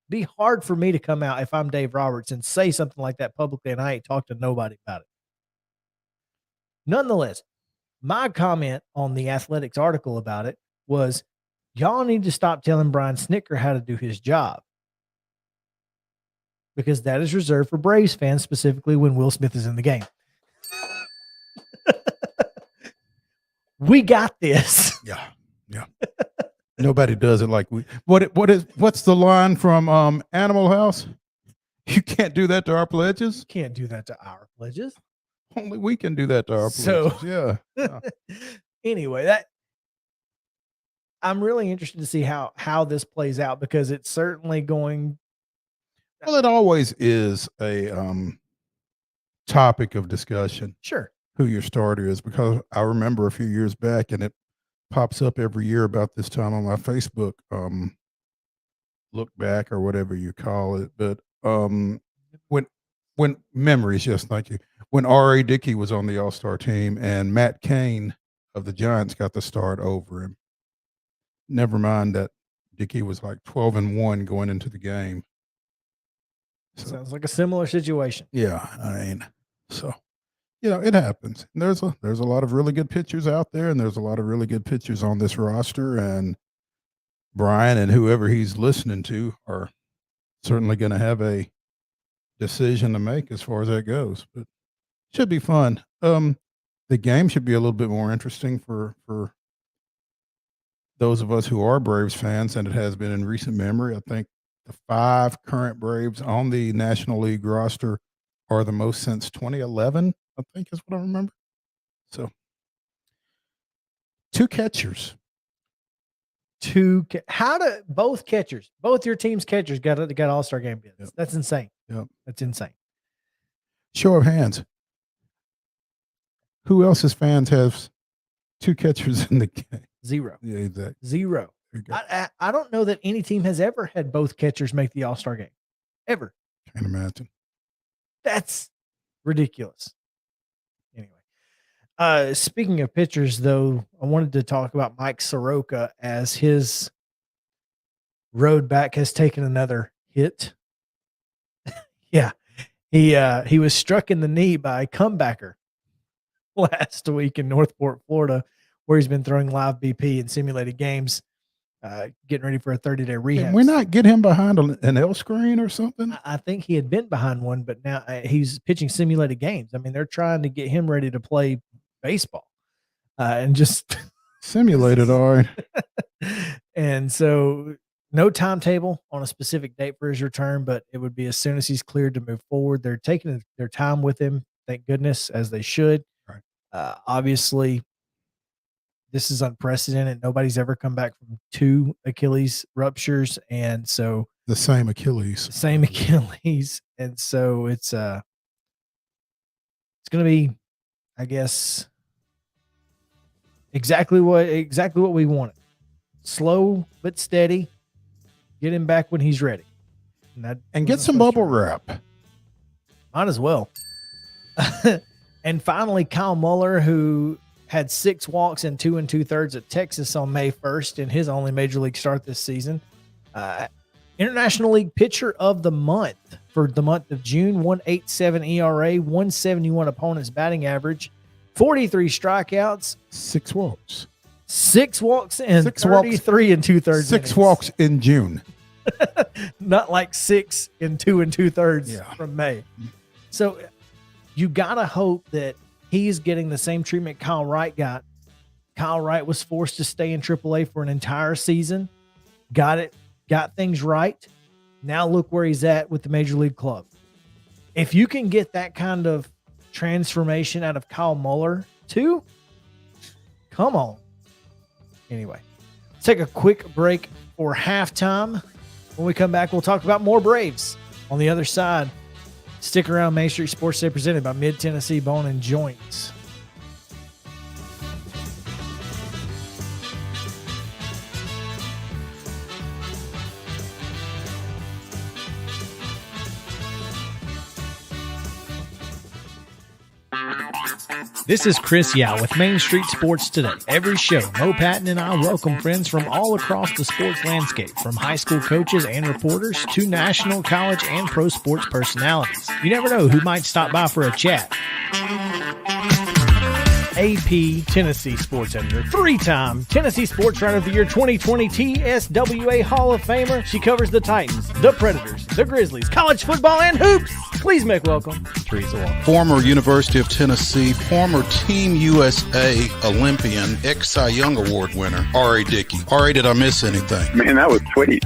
Be hard for me to come out if I'm Dave Roberts and say something like that publicly, and I ain't talked to nobody about it. Nonetheless, my comment on the Athletics article about it was, y'all need to stop telling Brian Snitker how to do his job, because that is reserved for Braves fans, specifically when Will Smith is in the game. We got this. Yeah. Nobody does it like we. What's the line from Animal House? You can't do that to our pledges. Can't do that to our pledges. Only we can do that to our So- players. Yeah. Anyway, I'm really interested to see how this plays out, because it's certainly going. Well, it always is a topic of discussion Sure. who your starter is, because I remember a few years back, and it pops up every year about this time on my Facebook look back or whatever you call it. But when memories, yes, thank you. When R.A. Dickey was on the All-Star team and Matt Cain of the Giants got the start over him. Never mind that Dickey was like 12-1 going into the game. So, Sounds like a similar situation. yeah, I mean, so it happens. And there's a lot of really good pitchers out there, and there's a lot of really good pitchers on this roster, and Brian and whoever he's listening to are certainly going to have a decision to make as far as that goes. But it should be fun. The game should be a little bit more interesting for those of us who are Braves fans than it has been in recent memory. I think the 5 current Braves on the National League roster are the most since 2011, I think is what I remember. So 2 catchers. Both your team's catchers got All-Star game bids. Yep. That's insane. Yep. That's insane. Show of hands. Who else's fans have 2 catchers in the game? 0. Yeah, exactly. 0. There you go. I don't know that any team has ever had both catchers make the All-Star game. Ever. Can't imagine. That's ridiculous. Anyway, speaking of pitchers, though, I wanted to talk about Mike Soroka, as his road back has taken another hit. Yeah, he was struck in the knee by a comebacker last week in Northport, Florida, where he's been throwing live BP in simulated games, getting ready for a 30-day rehab. Can we not get him behind an L screen or something? I think he had been behind one, but now he's pitching simulated games. I mean, they're trying to get him ready to play baseball, and just Simulated, all right. and so no timetable on a specific date for his return, but it would be as soon as he's cleared to move forward. They're taking their time with him, thank goodness, as they should. Right. Obviously, this is unprecedented. Nobody's ever come back from 2 Achilles ruptures, and so The same Achilles. and so it's going to be, I guess, exactly what we wanted. Slow but steady. Get him back when he's ready. And get some bubble wrap. Might as well. And finally, Kyle Muller, who had 6 walks and 2 2/3 at Texas on May 1st in his only major league start this season. International League Pitcher of the Month for the month of June. 1.87 ERA, 171 opponent's batting average, 43 strikeouts, 6 walks. 6 walks, and 6 walks. 33 2/3 6 innings. walks in June. Not like 6 and 2 2/3 Yeah. from May. So you got to hope that he's getting the same treatment Kyle Wright got. Kyle Wright was forced to stay in AAA for an entire season. Got things right. Now look where he's at with the Major League club. If you can get that kind of transformation out of Kyle Muller too, come on. Anyway, let's take a quick break for halftime. When we come back, we'll talk about more Braves. On the other side, stick around. Main Street Sports Today, presented by Mid-Tennessee Bone and Joints. This is Chris Yao with Main Street Sports Today. Every show, Mo Patton and I welcome friends from all across the sports landscape, from high school coaches and reporters to national, college, and pro sports personalities. You never know who might stop by for a chat. AP Tennessee sports editor, 3-time Tennessee Sports Writer of the Year 2020 TSWA Hall of Famer. She covers the Titans, the Predators, the Grizzlies, college football, and hoops. Please make welcome Teresa Walker. Former University of Tennessee, former Team USA Olympian, ex-Cy Young Award winner, R.A. Dickey. R.A., did I miss anything? Man, that was sweet.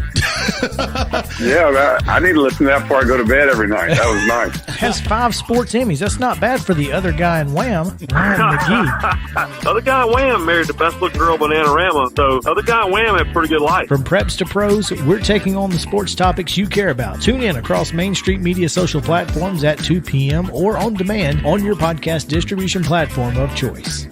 Yeah, I need to listen to that before I go to bed every night. That was nice. Has 5 sports Emmys. That's not bad for the other guy in Wham, Ryan McGee. Other guy in Wham married the best looking girl in Bananarama, so other guy in Wham had a pretty good life. From preps to pros, we're taking on the sports topics you care about. Tune in across Main Street Media social platforms at 2 p.m. or on demand on your podcast distribution platform of choice.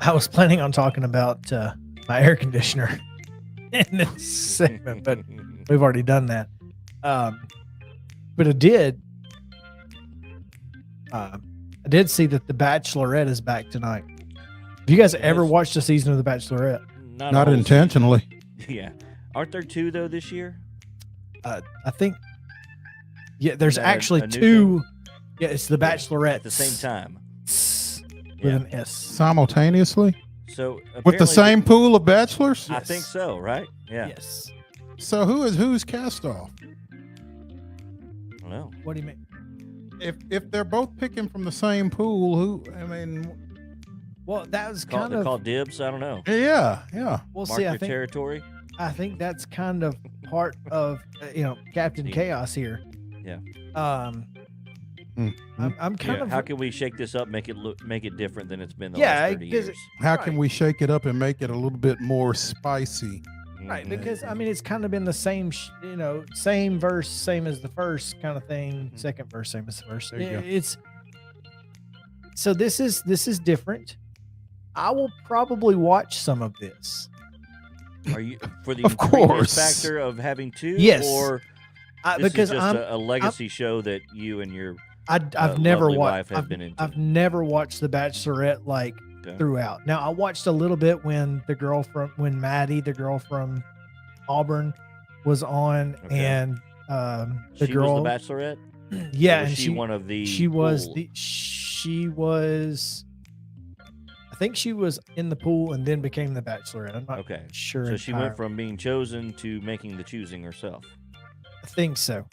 I was planning on talking about my air conditioner in this segment, but we've already done that. But I did see that The Bachelorette is back tonight. Have you guys ever watched a season of The Bachelorette? Not intentionally. Yeah. Aren't there 2 though this year? I think. Yeah, there's that actually a new 2. thing? Yeah, it's The Bachelorette At the same time. with an S. Simultaneously? So With the apparently- same pool of bachelors? I think so, right? Yeah. Yes. So who's cast off? I don't know. What do you mean? If they're both picking from the same pool, Well, that was Call, kind they're of. called dibs. I don't know. yeah. We'll Mark see. your territory. I think that's kind of part of Captain Chaos here. Yeah. I'm kind Yeah, of. how can we shake this up, make it different than it's been the Yeah, last 30 'cause years? How can we shake it up and make it a little bit more spicy? Right, Mhm. because I mean it's kind of been the same, same verse, same as the first kind of thing. Second verse, same as the first. There you go. It's so this is different. I will probably watch some of this. Are you for the Of intrigueness course. factor of having 2? Yes. Or this Because is just I'm a legacy show that you and your I've never lovely watched. wife have been into. I've never watched The Bachelorette like Okay. throughout. Now I watched a little bit when Maddie, the girl from Auburn, was on, Okay. and the she girl, was the Bachelorette. yeah, Or was and she one of the. she was pool? she was. I think she was in the pool and then became the Bachelorette. I'm not Okay. sure. So she went entirely. from being chosen to making the choosing herself. I think so.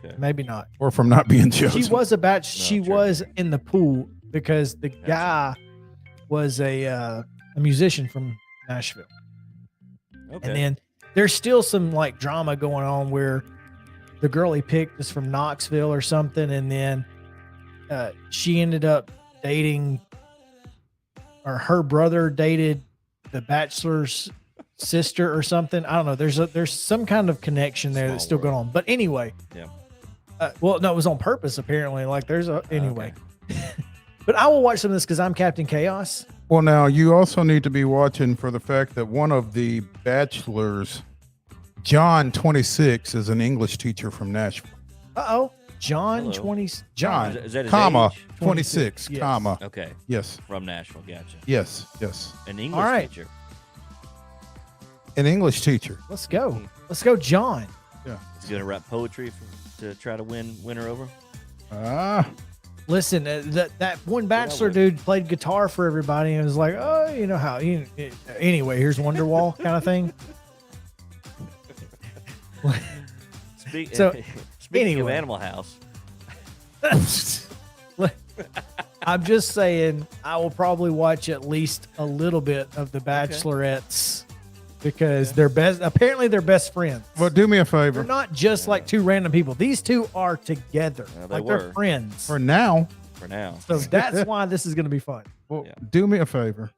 Okay. Maybe not. Or from not being chosen? She was she true. was in the pool because the guy was a musician from Nashville. Okay. And then there's still some like drama going on where the girl he picked is from Knoxville or something, and then she ended up dating, or her brother dated the Bachelor's sister or something. I don't know. There's some kind of connection there that's Small still going on. But anyway, Yeah. Well, no, it was on purpose apparently. Like there's a anyway. But I will watch some of this because I'm Captain Chaos. Well, now you also need to be watching for the fact that one of the bachelors, John 26, is an English teacher from Nashville. John Hello. 20. John, Is that his comma, age? 26, Yes. comma. Okay. Yes, From Nashville. Gotcha. yes. An English All right. teacher. An English teacher. Let's go. Let's go, John. He's going to rap poetry to try to win her over. Listen, that one Bachelor would. dude played guitar for everybody and was like, oh, you know how. Anyway, here's Wonderwall kind of thing. So, Speaking of anyway. Animal House, I'm just saying, I will probably watch at least a little bit of the Bachelorettes because they're best. Apparently, they're best friends. Well, do me a favor. They're not just like two random people. These two are together. They Like were. they're friends. For now, for now. So that's why this is going to be fun. well, Yeah. do me a favor.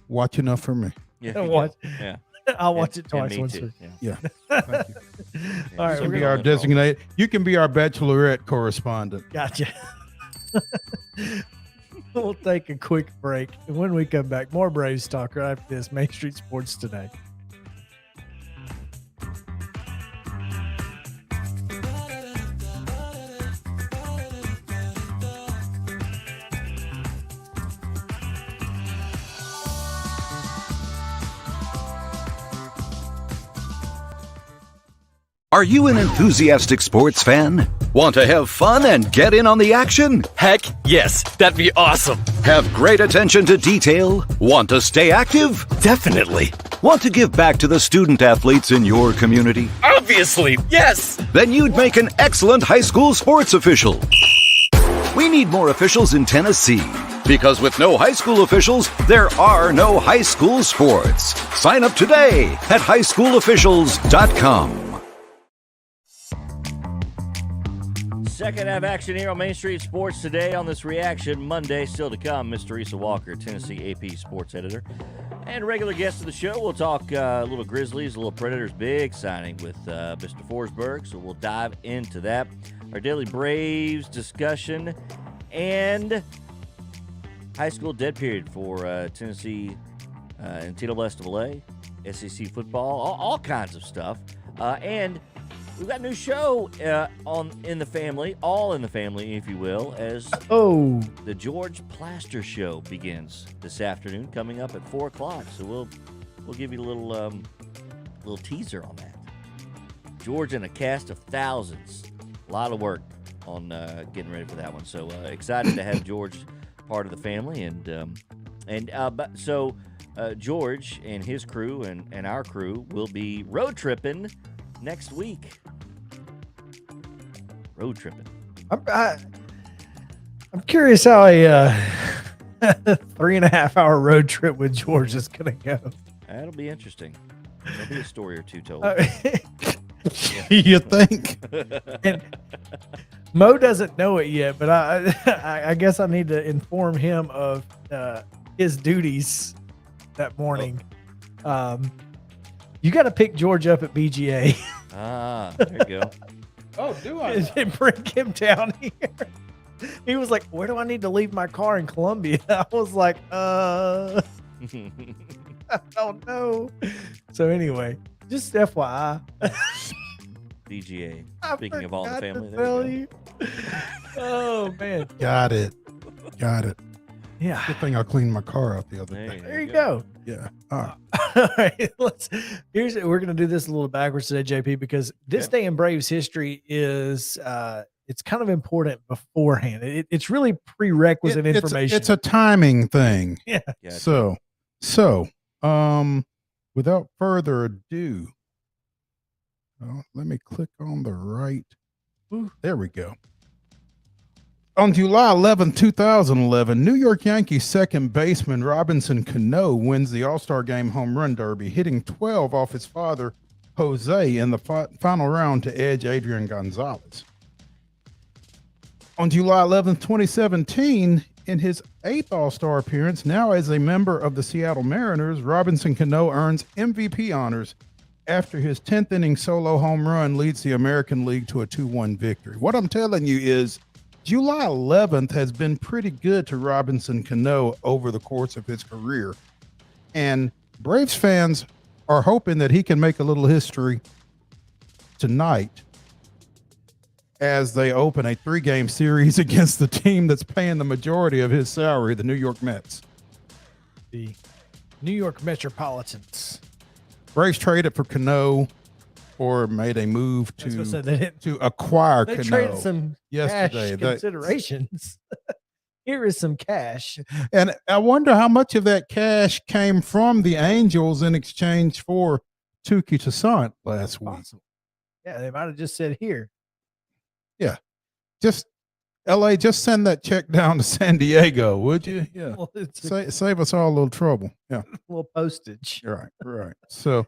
Watch enough for me. Yeah. I'll watch, Yeah. I'll watch And- it twice. and me once too. a- Yeah. Yeah. Thank you. Yeah. All right, You we're can be gonna- our designated. You can be our bachelorette correspondent. Gotcha. We'll take a quick break. And when we come back, more Braves talk right after this. Main Street Sports Today. Are you an enthusiastic sports fan? Want to have fun and get in on the action? Heck yes, that'd be awesome. Have great attention to detail? Want to stay active? Definitely. Want to give back to the student athletes in your community? Obviously, yes. Then you'd make an excellent high school sports official. We need more officials in Tennessee. Because with no high school officials, there are no high school sports. Sign up today at highschoolofficials.com. Second half action here on Main Street Sports today on this Reaction Monday. Still to come, Miss Teresa Walker, Tennessee AP Sports Editor. And regular guest of the show, we'll talk a little Grizzlies, a little Predators, big signing with Mr. Forsberg. So we'll dive into that. Our daily Braves discussion and high school dead period for Tennessee and TSSAA, SEC football, all kinds of stuff. And we've got a new show in the family, all in the family, if you will, as the George Plaster Show begins this afternoon, coming up at 4 o'clock. So we'll give you a little teaser on that. George and a cast of thousands, a lot of work on getting ready for that one. So excited to have George part of the family, so George and his crew and our crew will be road tripping next week. Road tripping. I'm curious how a 3.5 hour road trip with George is gonna go. That'll be interesting. There'll be a story or two told. You think? And Mo doesn't know it yet, but I guess I need to inform him of his duties that morning. You got to pick George up at BGA. There you go. Oh, do I? And bring him down here. He was like, "Where do I need to leave my car in Columbia?" I was like, I don't know. So anyway, just FYI. BGA. Speaking of all the family, there you go. Oh man. Got it. Yeah. Good thing I cleaned my car out the other day. There you go. Yeah. All right. We're gonna do this a little backwards today, JP, because this day in Braves history is it's kind of important beforehand. It's really prerequisite information. It's a timing thing. Yeah. So without further ado, let me click on the right. Ooh, there we go. On July 11, 2011, New York Yankees second baseman Robinson Cano wins the All-Star Game home run derby, hitting 12 off his father, Jose, in the final round to edge Adrian Gonzalez. On July 11, 2017, in his 8th All-Star appearance, now as a member of the Seattle Mariners, Robinson Cano earns MVP honors after his 10th inning solo home run leads the American League to a 2-1 victory. What I'm telling you is July 11th has been pretty good to Robinson Cano over the course of his career. And Braves fans are hoping that he can make a little history tonight as they open a 3-game series against the team that's paying the majority of his salary, the New York Mets. The New York Metropolitans. Braves traded for Cano, or made a move to acquire Cano. They traded some yesterday. Cash considerations. Here is some cash. And I wonder how much of that cash came from the Angels in exchange for Tuki Toussaint last week. Awesome. Yeah, they might have just said here. Yeah. Just LA, just send that check down to San Diego, would you? Yeah. Well, save us all a little trouble. Yeah. A little postage. Right. So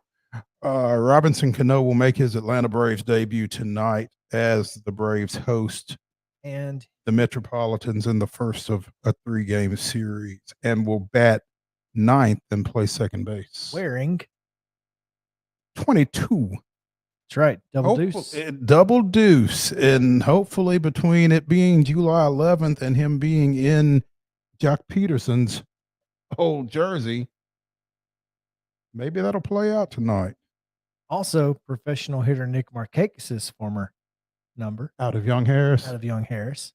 Robinson Cano will make his Atlanta Braves debut tonight as the Braves host and the Metropolitans in the first of a 3-game series, and will bat 9th and play second base. Wearing 22. That's right. Double deuce. And hopefully between it being July 11th and him being in Jock Peterson's old jersey, maybe that'll play out tonight. Also, professional hitter Nick Markakis' former number. Out of Young Harris.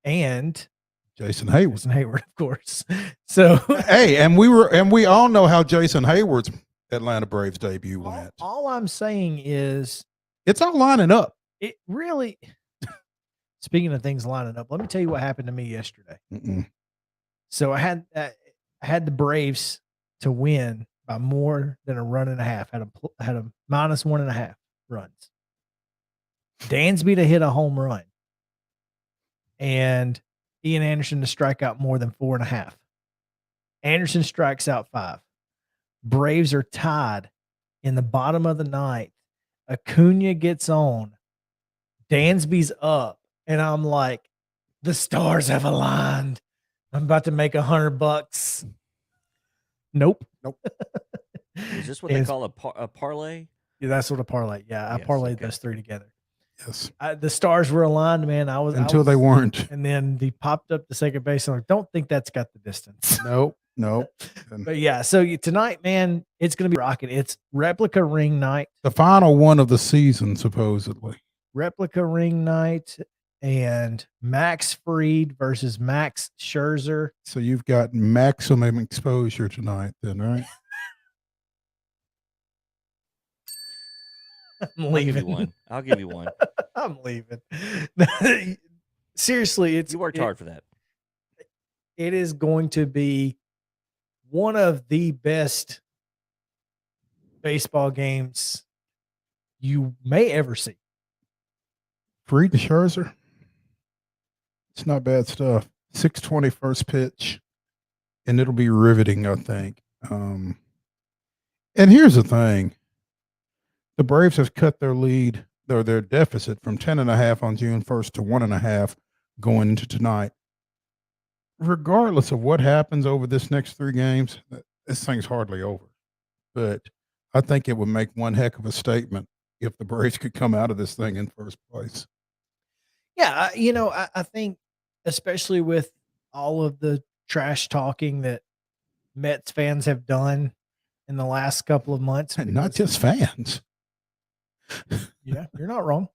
And Jason Hayward. Of course. So hey, and we all know how Jason Hayward's Atlanta Braves debut went. All I'm saying is it's all lining up. It really. Speaking of things lining up, let me tell you what happened to me yesterday. So I had the Braves to win by more than a run and a half. Had a minus 1.5 runs. Dansby to hit a home run, and Ian Anderson to strike out more than 4.5. Anderson strikes out 5. Braves are tied in the bottom of the ninth. Acuna gets on. Dansby's up, and I'm like, the stars have aligned. I'm about to make $100. Nope. Is this what they call a parlay? Yeah, that's what a parlay. Yeah, I parlayed those 3 together. Yes. The stars were aligned, man. Until they weren't. And then he popped up to second base. I'm like, don't think that's got the distance. Nope. But yeah, so tonight, man, it's going to be rocking. It's replica ring night. The final one of the season, supposedly. Replica ring night and Max Fried versus Max Scherzer. So you've got maximum exposure tonight then, right? I'm leaving. I'll give you one. I'm leaving. Seriously, you worked hard for that. It is going to be one of the best baseball games you may ever see. Fried and Scherzer. It's not bad stuff. 6:20 first pitch, and it'll be riveting, I think. And here's the thing. The Braves have cut their lead, or their deficit, from 10.5 on June 1st to 1.5 going into tonight. Regardless of what happens over this next 3 games, this thing's hardly over. But I think it would make one heck of a statement if the Braves could come out of this thing in first place. Yeah, I think especially with all of the trash talking that Mets fans have done in the last couple of months. And not just fans. Yeah, you're not wrong.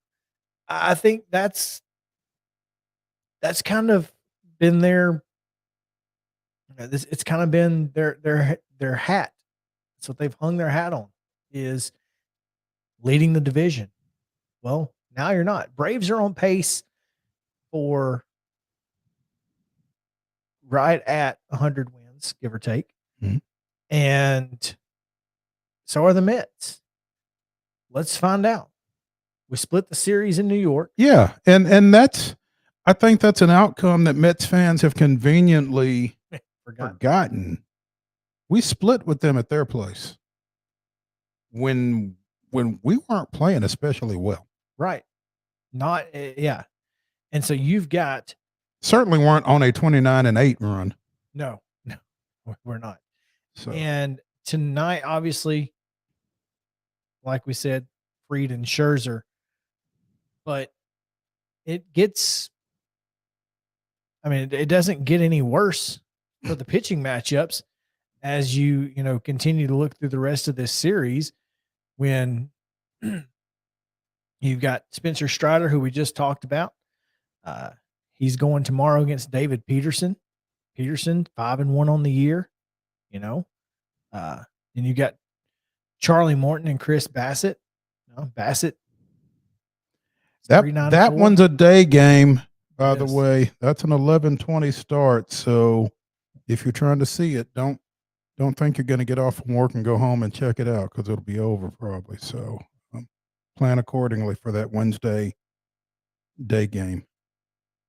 I think that's kind of been it's kind of been their hat. That's what they've hung their hat on, is leading the division. Well, now you're not. Braves are on pace for right at 100 wins, give or take. Mm-hmm. And so are the Mets. Let's find out. We split the series in New York. Yeah, and I think that's an outcome that Mets fans have conveniently forgotten. We split with them at their place when we weren't playing especially well. Right. Not yeah. And so you've got, certainly weren't on a 29-8 run. No, we're not. So. And tonight, obviously, like we said, Fried and Scherzer, but it doesn't get any worse for the pitching matchups as you continue to look through the rest of this series, when you've got Spencer Strider, who we just talked about. He's going tomorrow against David Peterson. Peterson 5-1 on the year, and you got Charlie Morton and Chris Bassett. Bassett. That one's a day game, by the way. That's an 11:20 start. So if you're trying to see it, don't think you're going to get off from work and go home and check it out, because it'll be over probably. So plan accordingly for that Wednesday day game.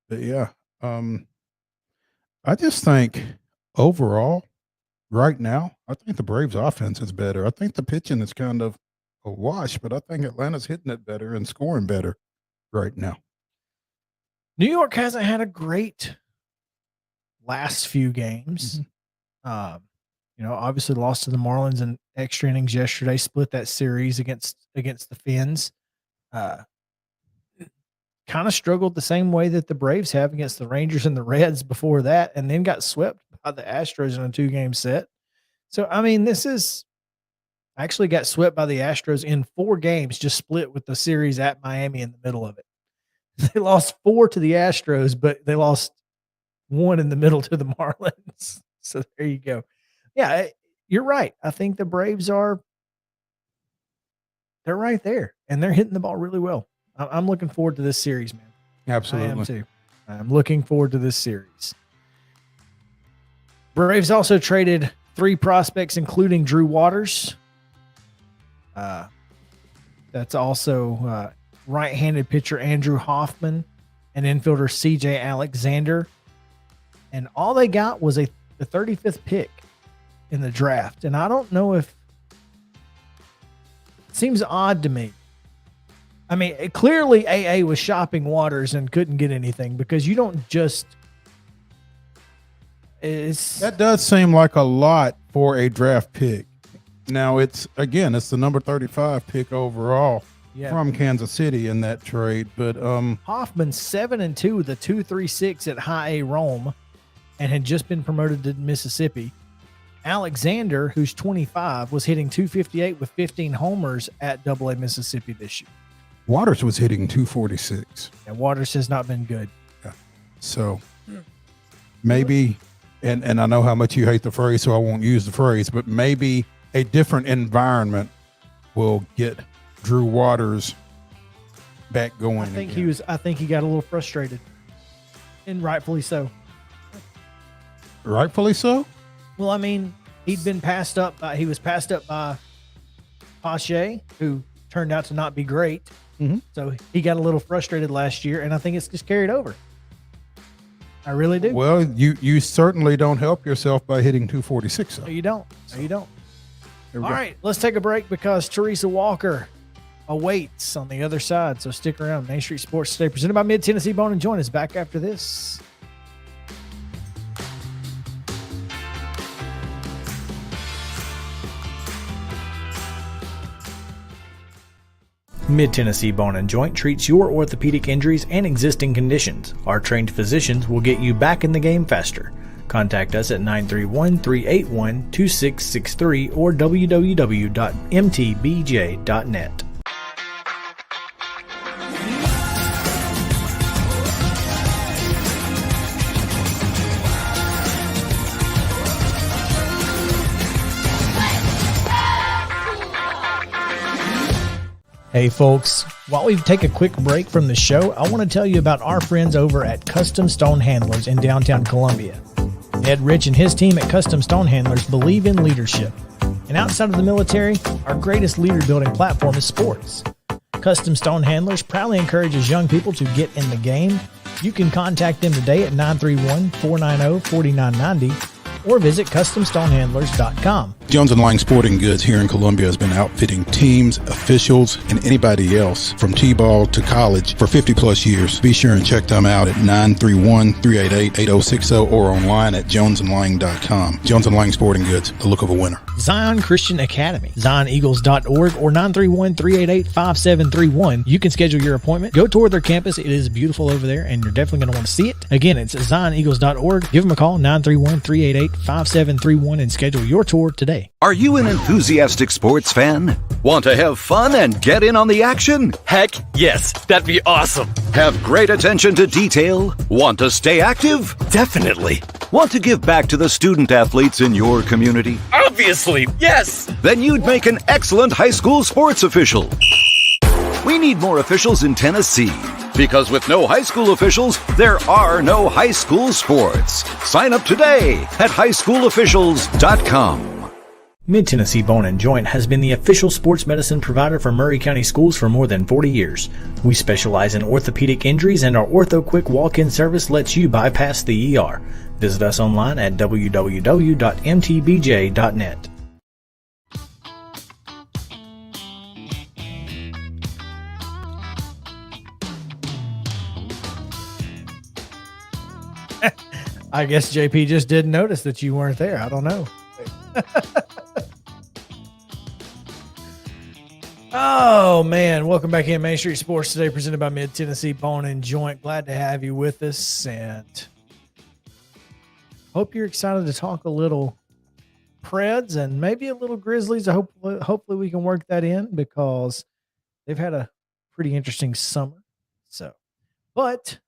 But yeah, I just think overall, right now, I think the Braves' offense is better. I think the pitching is kind of a wash, but I think Atlanta's hitting it better and scoring better right now. New York hasn't had a great last few games. Mm-hmm. Obviously lost to the Marlins in extra innings yesterday, split that series against the Finns. Kind of struggled the same way that the Braves have against the Rangers and the Reds before that, and then got swept by the Astros in a 2-game set. So, this is actually got swept by the Astros in 4 games, just split with the series at Miami in the middle of it. They lost 4 to the Astros, but they lost 1 in the middle to the Marlins. So there you go. Yeah, you're right. I think the Braves they're right there, and they're hitting the ball really well. I'm looking forward to this series, man. Absolutely. I am too. I'm looking forward to this series. Braves also traded 3 prospects, including Drew Waters. That's also right-handed pitcher Andrew Hoffman and infielder CJ Alexander. And all they got was the 35th pick in the draft. And I don't know if it seems odd to me. I mean, clearly AA was shopping Waters and couldn't get anything, because you don't just. That does seem like a lot for a draft pick. Now it's the number 35 pick overall from Kansas City in that trade. But Hoffman's 7-2 with a 2.36 at High A Rome, and had just been promoted to Mississippi. Alexander, who's 25, was hitting 258 with 15 homers at AA Mississippi this year. Waters was hitting 246. And Waters has not been good. Yeah. So maybe, and I know how much you hate the phrase, so I won't use the phrase, but maybe a different environment will get Drew Waters back going. I think he got a little frustrated, and rightfully so. Rightfully so? Well, I mean, he was passed up by Pache, who turned out to not be great. Mm-hmm. So he got a little frustrated last year, and I think it's just carried over. I really do. Well, you certainly don't help yourself by hitting 246. No, you don't. No, you don't. All right, let's take a break, because Teresa Walker awaits on the other side. So stick around. Main Street Sports Today, presented by Mid-Tennessee Bone and Joint, is back after this. Mid-Tennessee Bone and Joint treats your orthopedic injuries and existing conditions. Our trained physicians will get you back in the game faster. Contact us at 931-381-2663 or www.mtbj.net. Hey folks, while we take a quick break from the show, I want to tell you about our friends over at Custom Stone Handlers in downtown Columbia. Ed Rich and his team at Custom Stone Handlers believe in leadership. And outside of the military, our greatest leader building platform is sports. Custom Stone Handlers proudly encourages young people to get in the game. You can contact them today at 931-490-4990 or visit CustomStonehandlers.com. Jones & Lang Sporting Goods here in Columbia has been outfitting teams, officials, and anybody else from T-ball to college for 50-plus years. Be sure and check them out at 931-388-8060 or online at jonesandlang.com. Jones & Lang Sporting Goods, the look of a winner. Zion Christian Academy, ZionEagles.org or 931-388-5731. You can schedule your appointment. Go tour their campus. It is beautiful over there, and you're definitely going to want to see it. Again, it's ZionEagles.org. Give them a call, 931-388-5731, and schedule your tour today. Are you an enthusiastic sports fan? Want to have fun and get in on the action? Heck yes, that'd be awesome. Have great attention to detail? Want to stay active? Definitely. Want to give back to the student athletes in your community? Obviously, yes. Then you'd make an excellent high school sports official. We need more officials in Tennessee, because with no high school officials, there are no high school sports. Sign up today at highschoolofficials.com. Mid-Tennessee Bone and Joint has been the official sports medicine provider for Maury County schools for more than 40 years. We specialize in orthopedic injuries, and our Ortho Quick walk-in service lets you bypass the ER. Visit us online at www.mtbj.net. I guess JP just didn't notice that you weren't there. I don't know. Oh, man. Welcome back in Main Street Sports Today, presented by Mid-Tennessee Bone and Joint. Glad to have you with us, and hope you're excited to talk a little Preds and maybe a little Grizzlies. Hopefully we can work that in, because they've had a pretty interesting summer. But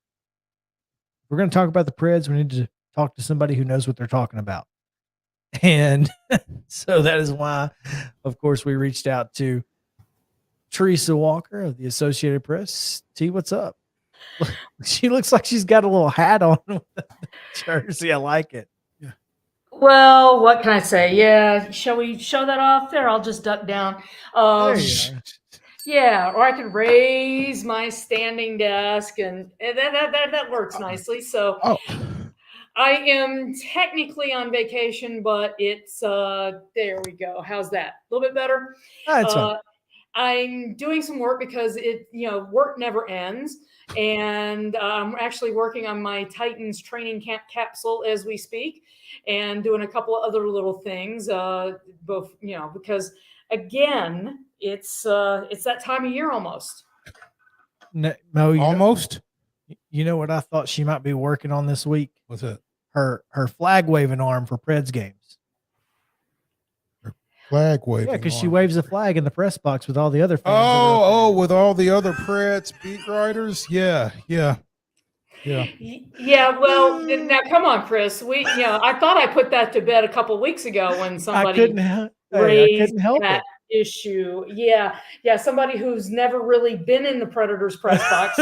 we're going to talk about the Preds. We need to talk to somebody who knows what they're talking about. And so that is why, of course, we reached out to Teresa Walker of the Associated Press. T, what's up? She looks like she's got a little hat on with the jersey. I like it. Yeah. Well, what can I say? Yeah, shall we show that off there? I'll just duck down. There you are. Yeah, or I can raise my standing desk, and that works nicely. So Oh, I am technically on vacation, but it's there we go. How's that? A little bit better. That's fine. I'm doing some work because work never ends. And I'm actually working on my Titans training camp capsule as we speak, and doing a couple of other little things, both, because again, it's that time of year almost. No, almost. You know what I thought she might be working on this week? What's that? Her flag waving arm for Preds games. Flag waving. Yeah, because she waves a flag in the press box with all the other fans. With all the other Preds beat writers. Yeah. Yeah. Well, now come on, Chris. I thought I put that to bed a couple of weeks ago when somebody raised that issue. Yeah. Somebody who's never really been in the Predators press box.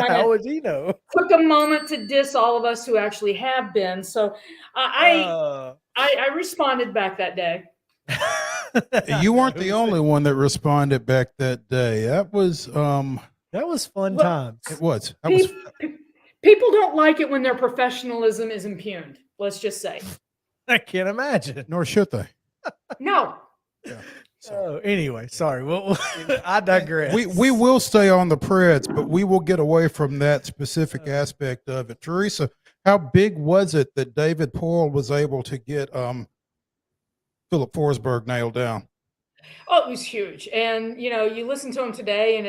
How would he know? Took a moment to diss all of us who actually have been. So I responded back that day. You weren't the only one that responded back that day. That was fun times. It was. People don't like it when their professionalism is impugned. Let's just say. I can't imagine. Nor should they. No. Yeah. So anyway, sorry. Well, I digress. We will stay on the Preds, but we will get away from that specific aspect of it. Teresa, how big was it that David Poyle was able to get Philip Forsberg nailed down? Oh, it was huge. And, you listen to him today and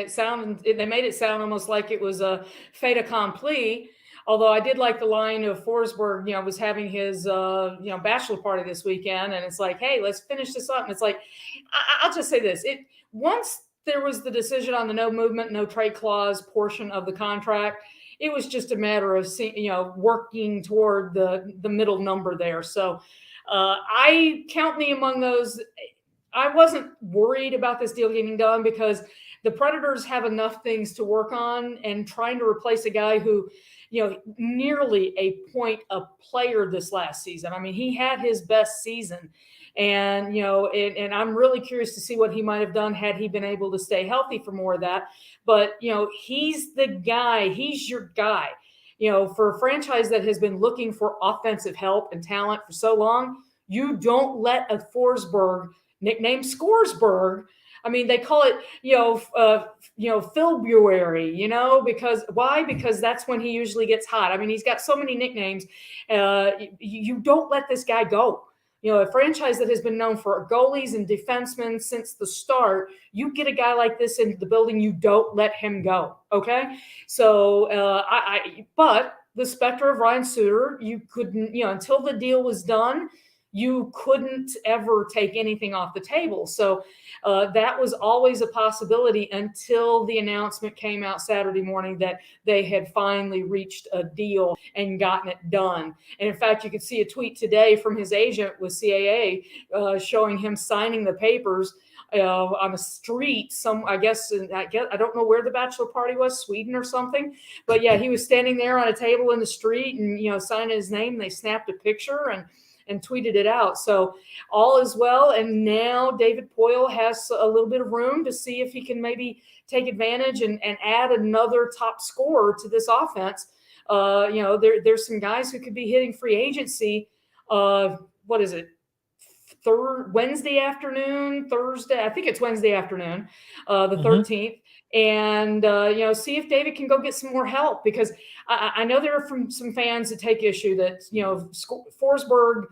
they made it sound almost like it was a fait accompli. Although I did like the line of Forsberg, was having his, bachelor party this weekend. And it's like, hey, let's finish this up. And it's like, I'll just say this. Once there was the decision on the no movement, no trade clause portion of the contract, it was just a matter of, working toward the middle number there. So I count me among those. I wasn't worried about this deal getting done because the Predators have enough things to work on, and trying to replace a guy who, nearly a point a player this last season. I mean, he had his best season, and, and I'm really curious to see what he might have done had he been able to stay healthy for more of that. But, he's the guy, he's your guy, for a franchise that has been looking for offensive help and talent for so long. You don't let a Forsberg, nicknamed Scoresberg. I mean, they call it, February, because why? Because that's when he usually gets hot. I mean, he's got so many nicknames. You don't let this guy go. A franchise that has been known for goalies and defensemen since the start, you get a guy like this into the building, you don't let him go. Okay. So, but the specter of Ryan Suter, you couldn't, until the deal was done, you couldn't ever take anything off the table. So that was always a possibility until the announcement came out Saturday morning that they had finally reached a deal and gotten it done. And in fact, you could see a tweet today from his agent with CAA showing him signing the papers on a street. I don't know where the bachelor party was, Sweden or something. But yeah, he was standing there on a table in the street and, signing his name. They snapped a picture and tweeted it out. So all is well. And now David Poyle has a little bit of room to see if he can maybe take advantage and add another top scorer to this offense. There's some guys who could be hitting free agency. What is it? Wednesday afternoon, Thursday. I think it's Wednesday afternoon, the 13th. And, see if David can go get some more help, because I know there are some fans that take issue that, Forsberg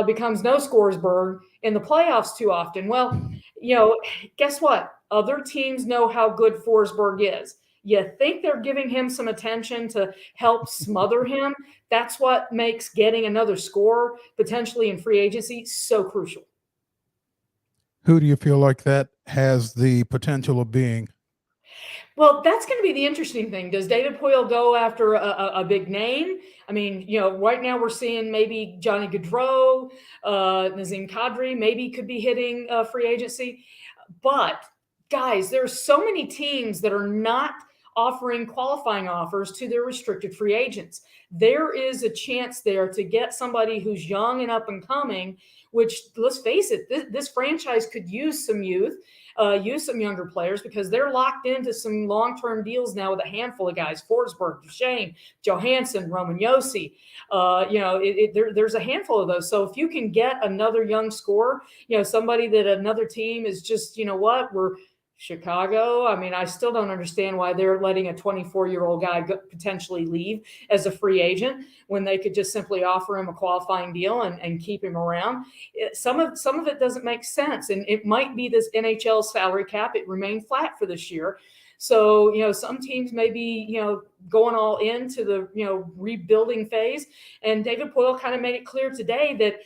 becomes no Scoresberg in the playoffs too often. Well, guess what? Other teams know how good Forsberg is. You think they're giving him some attention to help smother him. That's what makes getting another scorer potentially in free agency so crucial. Who do you feel like that has the potential of being? Well, that's going to be the interesting thing. Does David Poyle go after a big name? I mean, right now we're seeing maybe Johnny Gaudreau, Nazem Kadri maybe could be hitting free agency. But, guys, there's so many teams that are not offering qualifying offers to their restricted free agents. There is a chance there to get somebody who's young and up and coming, which, let's face it, this franchise could use some youth, use some younger players, because they're locked into some long-term deals now with a handful of guys: Forsberg, Duchesne, Johansson, Roman Yossi. There's a handful of those. So if you can get another young scorer, somebody that another team is just, we're Chicago. I mean, I still don't understand why they're letting a 24-year-old guy potentially leave as a free agent when they could just simply offer him a qualifying deal and keep him around. Some of it doesn't make sense, and it might be this NHL salary cap. It remained flat for this year. So, some teams may be, going all into the, rebuilding phase. And David Poile kind of made it clear today that,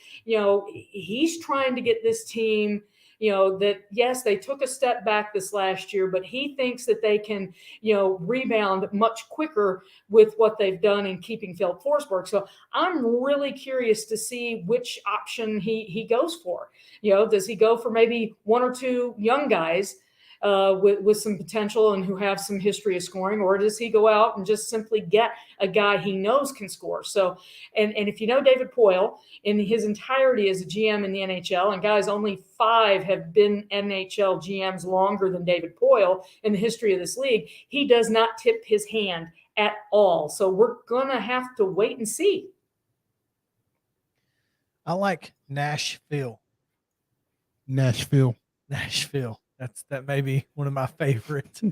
he's trying to get this team, that, yes, they took a step back this last year, but he thinks that they can, rebound much quicker with what they've done in keeping Philip Forsberg. So I'm really curious to see which option he goes for. Does he go for maybe one or two young guys with some potential and who have some history of scoring, or does he go out and just simply get a guy he knows can score? So, and if you know David Poile in his entirety as a GM in the NHL, and guys, only 5 have been NHL GMs longer than David Poile in the history of this league, he does not tip his hand at all. So we're going to have to wait and see. I like Nashville. That may be one of my favorites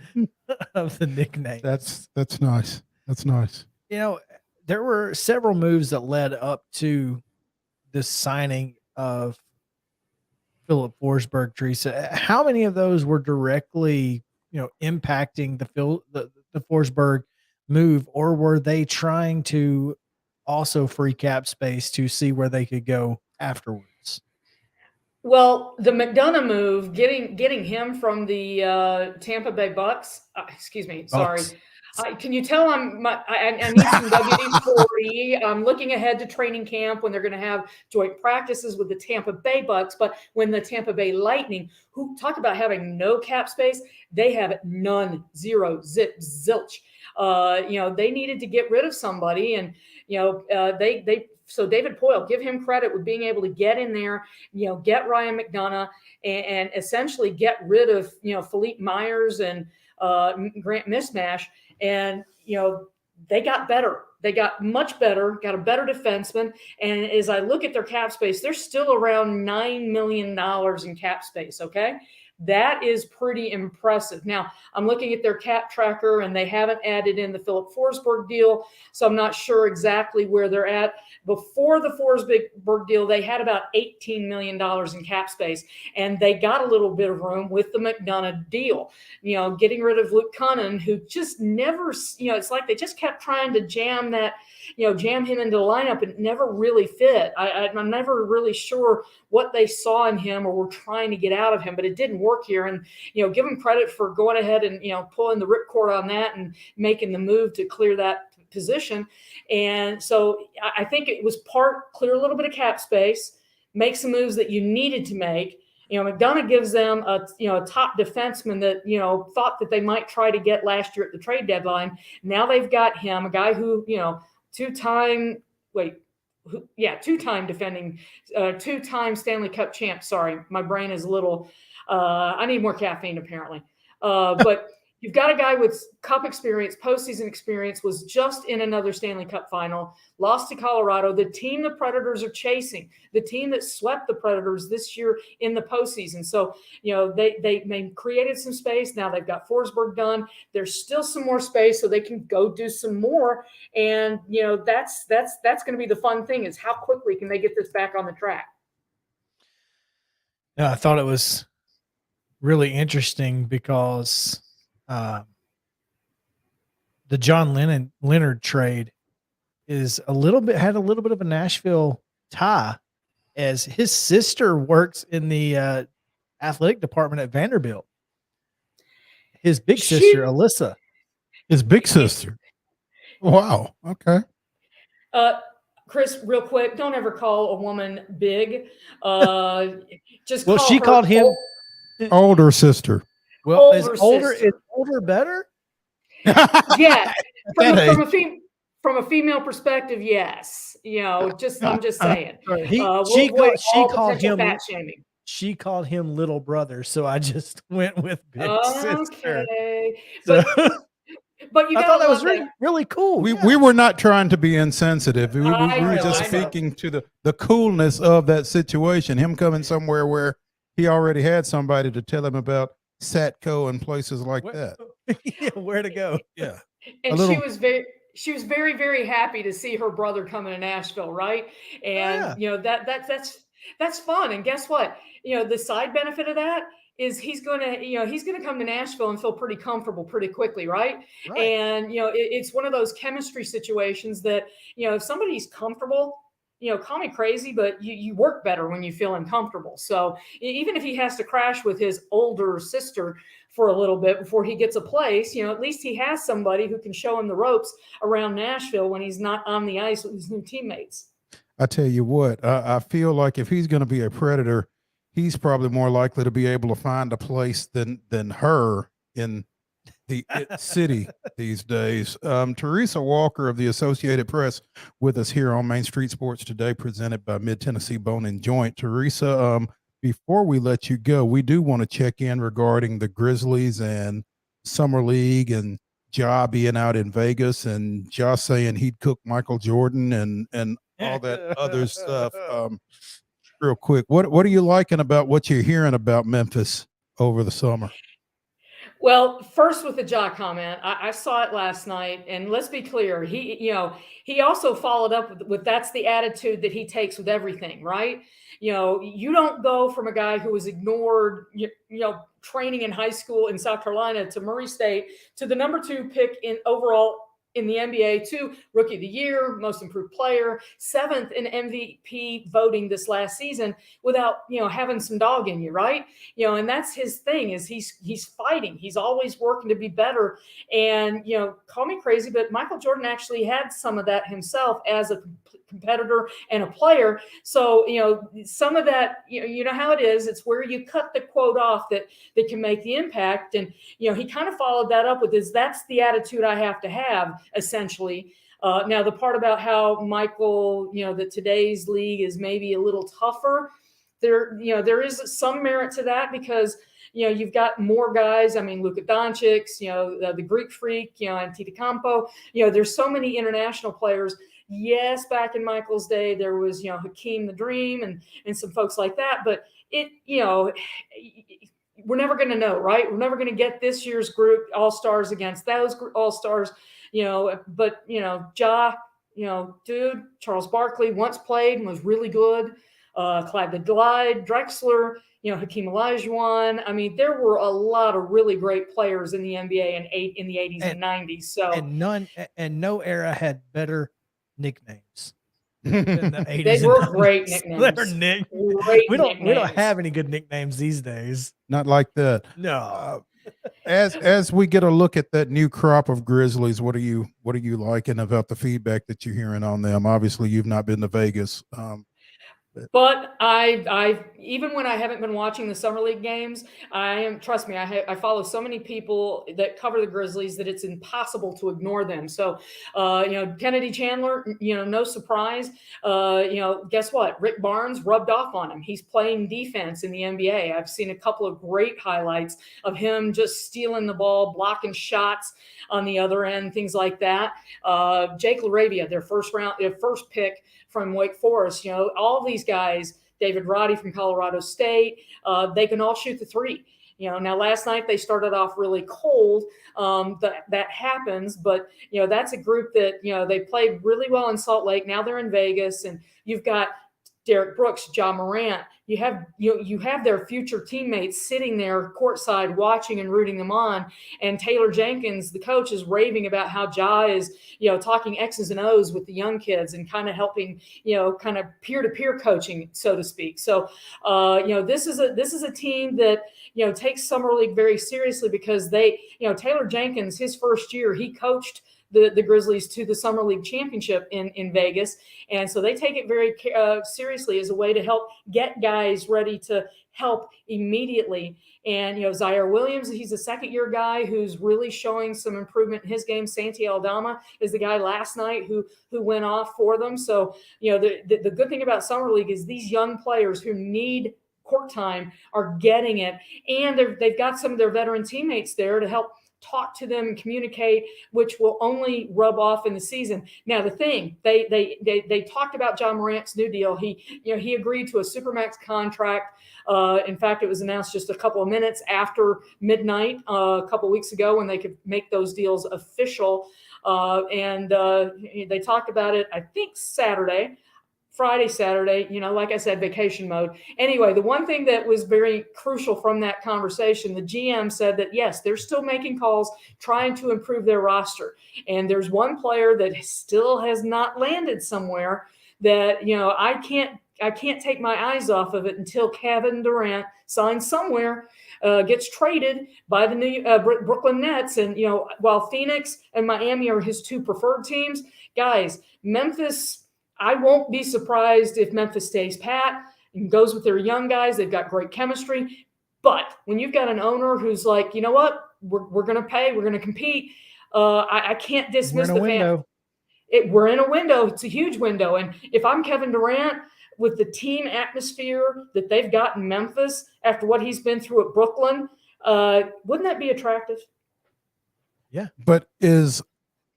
of the nicknames. That's nice. That's nice. There were several moves that led up to the signing of Philip Forsberg, Teresa. How many of those were directly, impacting the Forsberg move, or were they trying to also free cap space to see where they could go afterwards? Well, the McDonough move, getting him from the Tampa Bay Bucks. Sorry. Can you tell I need some WD-40. I'm looking ahead to training camp when they're going to have joint practices with the Tampa Bay Bucks. But when the Tampa Bay Lightning, who talk about having no cap space, they have none, zero, zip, zilch. They needed to get rid of somebody, and so David Poile, give him credit with being able to get in there, get Ryan McDonough and essentially get rid of, Philippe Myers and Grant Mismash. And, they got better. They got much better, got a better defenseman. And as I look at their cap space, they're still around $9 million in cap space. Okay. That is pretty impressive. Now, I'm looking at their cap tracker, and they haven't added in the Philip Forsberg deal, so I'm not sure exactly where they're at. Before the Forsberg deal, they had about $18 million in cap space, and they got a little bit of room with the McDonough deal. Getting rid of Luke Cunnin, who just never, it's like they just kept trying to jam him into the lineup, and it never really fit. I'm never really sure what they saw in him or were trying to get out of him, but it didn't work here. And, give him credit for going ahead and, pulling the ripcord on that and making the move to clear that position. And so I think it was clear a little bit of cap space, make some moves that you needed to make. McDonough gives them a top defenseman that, thought that they might try to get last year at the trade deadline. Now they've got him, a guy who, two-time defending, two-time Stanley Cup champ. Sorry, my brain is a little, I need more caffeine apparently. But you've got a guy with cup experience, postseason experience, was just in another Stanley Cup final, lost to Colorado, the team the Predators are chasing, the team that swept the Predators this year in the postseason. So, they created some space. Now they've got Forsberg done. There's still some more space, so they can go do some more. And, that's going to be the fun thing, is how quickly can they get this back on the track? Yeah, I thought it was really interesting because the John Leonard trade had a little bit of a Nashville tie, as his sister works in the athletic department at Vanderbilt. His big sister, Alyssa. His big sister. Wow. Okay. Chris, real quick, don't ever call a woman big. Just well, call she her called him older sister. Well, is older better? Yeah, from a female perspective, yes. I'm just saying. She called potential him fat shaming. She called him little brother, so I just went with big sister. Okay, So, but you I gotta thought that was love really cool. We were not trying to be insensitive. We were just I know. speaking to the coolness of that situation. Him coming somewhere where he already had somebody to tell him about Satco and places like that. Yeah, where to go? Yeah, And she was very, very happy to see her brother coming to Nashville, right? And that's fun. And guess what? The side benefit of that is he's gonna come to Nashville and feel pretty comfortable pretty quickly, right? And it's one of those chemistry situations that if somebody's comfortable, call me crazy, but you work better when you feel uncomfortable. So even if he has to crash with his older sister for a little bit before he gets a place, at least he has somebody who can show him the ropes around Nashville when he's not on the ice with his new teammates. I tell you what, I feel like if he's going to be a Predator, he's probably more likely to be able to find a place than her in the city these days. Teresa Walker of the Associated Press with us here on Main Street Sports Today, presented by Mid-Tennessee Bone and Joint. Teresa, before we let you go, we do want to check in regarding the Grizzlies and Summer League and Ja being out in Vegas and Ja saying he'd cook Michael Jordan and all that other stuff. Real quick, what are you liking about what you're hearing about Memphis over the summer? Well, first with the Ja comment, I saw it last night, and let's be clear, he also followed up with that's the attitude that he takes with everything, right? You don't go from a guy who was ignored, training in high school in South Carolina to Murray State to the number 2 pick in overall in the NBA to Rookie of the Year, Most Improved Player, 7th in MVP voting this last season without, having some dog in you, right? And that's his thing is he's fighting. He's always working to be better. And, call me crazy, but Michael Jordan actually had some of that himself as a competitor and a player. So, some of that, you know how it is. It's where you cut the quote off that can make the impact. And, he kind of followed that up with that's the attitude I have to have, essentially. Now, the part about how Michael, that today's league is maybe a little tougher, there is some merit to that because, you've got more guys. I mean, Luka Doncic, the Greek Freak, Antetokounmpo, there's so many international players. Yes, back in Michael's day, there was, Hakeem the Dream and some folks like that. But we're never going to know, right? We're never going to get this year's group All-Stars against those All-Stars, but, Ja, dude, Charles Barkley once played and was really good. Clyde the Glide, Drexler, Hakeem Olajuwon. I mean, there were a lot of really great players in the NBA in the 80s and 90s. So no era had better nicknames than the 80s. They were great nicknames. We don't have any good nicknames these days. Not like that. No. As we get a look at that new crop of Grizzlies, what are you liking about the feedback that you're hearing on them? Obviously, you've not been to Vegas. But I even when I haven't been watching the summer league games, trust me, I follow so many people that cover the Grizzlies that it's impossible to ignore them. So, Kennedy Chandler, no surprise. Guess what? Rick Barnes rubbed off on him. He's playing defense in the NBA. I've seen a couple of great highlights of him just stealing the ball, blocking shots on the other end, things like that. Jake LaRavia, their first pick from Wake Forest, all these guys, David Roddy from Colorado State, they can all shoot the three. Now last night they started off really cold. That happens, but that's a group that they played really well in Salt Lake. Now they're in Vegas, and you've got Derek Brooks, Ja Morant. You have their future teammates sitting there courtside watching and rooting them on. And Taylor Jenkins, the coach, is raving about how Ja is, talking X's and O's with the young kids and kind of helping, kind of peer-to-peer coaching, so to speak. So, this is a team that, takes Summer League very seriously because Taylor Jenkins, his first year, he coached the Grizzlies to the Summer League championship in Vegas. And so they take it very seriously as a way to help get guys guys ready to help immediately. And, Zaire Williams, he's a second-year guy who's really showing some improvement in his game. Santi Aldama is the guy last night who went off for them. So, the good thing about Summer League is these young players who need court time are getting it. And they've got some of their veteran teammates there to help talk to them and communicate, which will only rub off in the season. Now, the thing, they talked about John Morant's new deal. He agreed to a Supermax contract. In fact, it was announced just a couple of minutes after midnight a couple of weeks ago when they could make those deals official. And they talked about it, I think, Friday, Saturday, like I said, vacation mode. Anyway, the one thing that was very crucial from that conversation, the GM said that, yes, they're still making calls, trying to improve their roster. And there's one player that still has not landed somewhere that, I can't take my eyes off of it until Kevin Durant signs somewhere, gets traded by the new Brooklyn Nets. And, while Phoenix and Miami are his two preferred teams, guys, Memphis, I won't be surprised if Memphis stays pat and goes with their young guys. They've got great chemistry. But when you've got an owner who's like, you know what, we're going to pay, we're going to compete, I can't dismiss the fan. We're in a window. It's a huge window. And if I'm Kevin Durant, with the team atmosphere that they've got in Memphis after what he's been through at Brooklyn, wouldn't that be attractive? Yeah. But is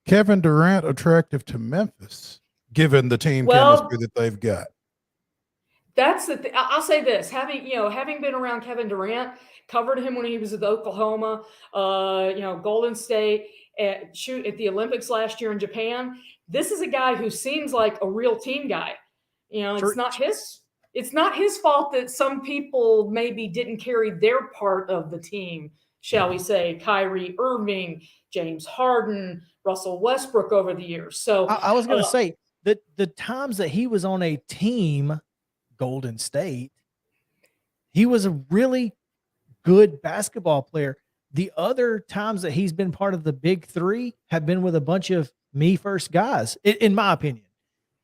Kevin Durant attractive to Memphis, given the team chemistry that they've got? That's the thing. I'll say this: having been around Kevin Durant, covered him when he was at Oklahoma, Golden State, at the Olympics last year in Japan. This is a guy who seems like a real team guy. It's not his fault that some people maybe didn't carry their part of the team, shall we say, Kyrie Irving, James Harden, Russell Westbrook over the years. So I was going to say that the times that he was on a team, Golden State, he was a really good basketball player. The other times that he's been part of the big three have been with a bunch of me first guys, in my opinion.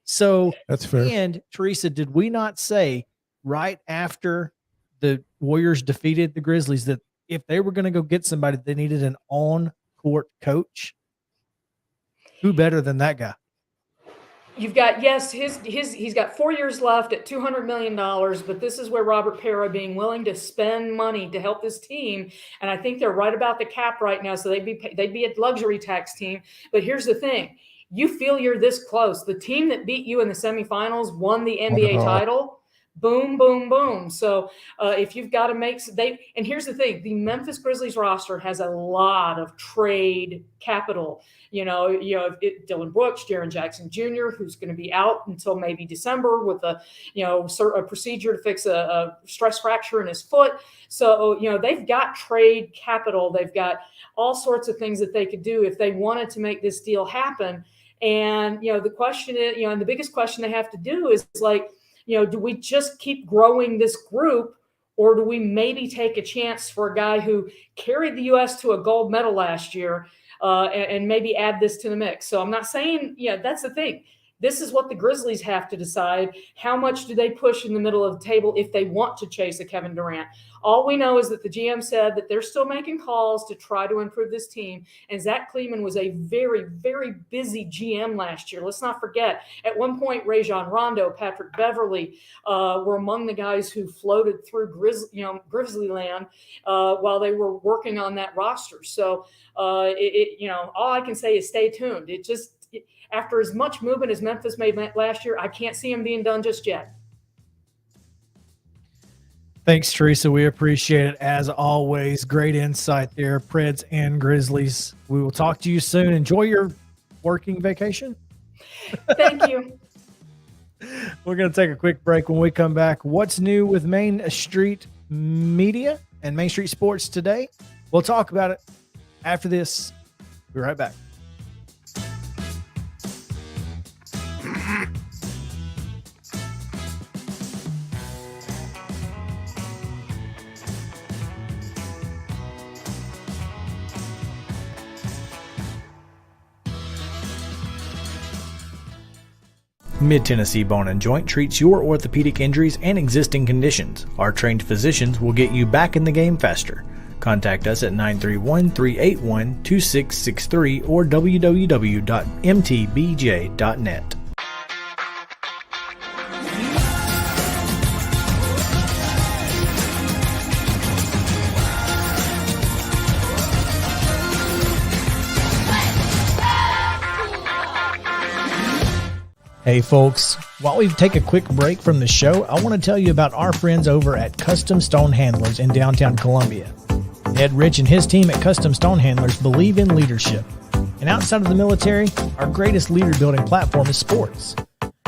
So that's fair. And Teresa, did we not say right after the Warriors defeated the Grizzlies that if they were going to go get somebody, they needed an on-court coach? Who better than that guy? You've got, he's got 4 years left at $200 million, but this is where Robert Parra being willing to spend money to help this team. And I think they're right about the cap right now. So they'd be a luxury tax team. But here's the thing. You feel you're this close. The team that beat you in the semifinals won the NBA title. Boom, boom, boom. So if you've got to and here's the thing, the Memphis Grizzlies roster has a lot of trade capital. Dylan Brooks, Jaren Jackson Jr., who's going to be out until maybe December with a procedure to fix a stress fracture in his foot. So, they've got trade capital. They've got all sorts of things that they could do if they wanted to make this deal happen. And, the question is, and the biggest question they have to do is like, do we just keep growing this group, or do we maybe take a chance for a guy who carried the U.S. to a gold medal last year and maybe add this to the mix? So I'm not saying, that's the thing. This is what the Grizzlies have to decide. How much do they push in the middle of the table if they want to chase a Kevin Durant? All we know is that the GM said that they're still making calls to try to improve this team. And Zach Kleeman was a very, very busy GM last year. Let's not forget, at one point, Rajon Rondo, Patrick Beverley were among the guys who floated through Grizzly land while they were working on that roster. So, all I can say is stay tuned. After as much movement as Memphis made last year, I can't see him being done just yet. Thanks, Teresa. We appreciate it as always. Great insight there, Preds and Grizzlies. We will talk to you soon. Enjoy your working vacation. Thank you. We're going to take a quick break. When we come back, what's new with Main Street Media and Main Street Sports today? We'll talk about it after this. Be right back. Mid-Tennessee Bone and Joint treats your orthopedic injuries and existing conditions. Our trained physicians will get you back in the game faster. Contact us at 931-381-2663 or www.mtbj.net. Hey folks, while we take a quick break from the show, I want to tell you about our friends over at Custom Stone Handlers in downtown Columbia. Ed Rich and his team at Custom Stone Handlers believe in leadership. And outside of the military, our greatest leader building platform is sports.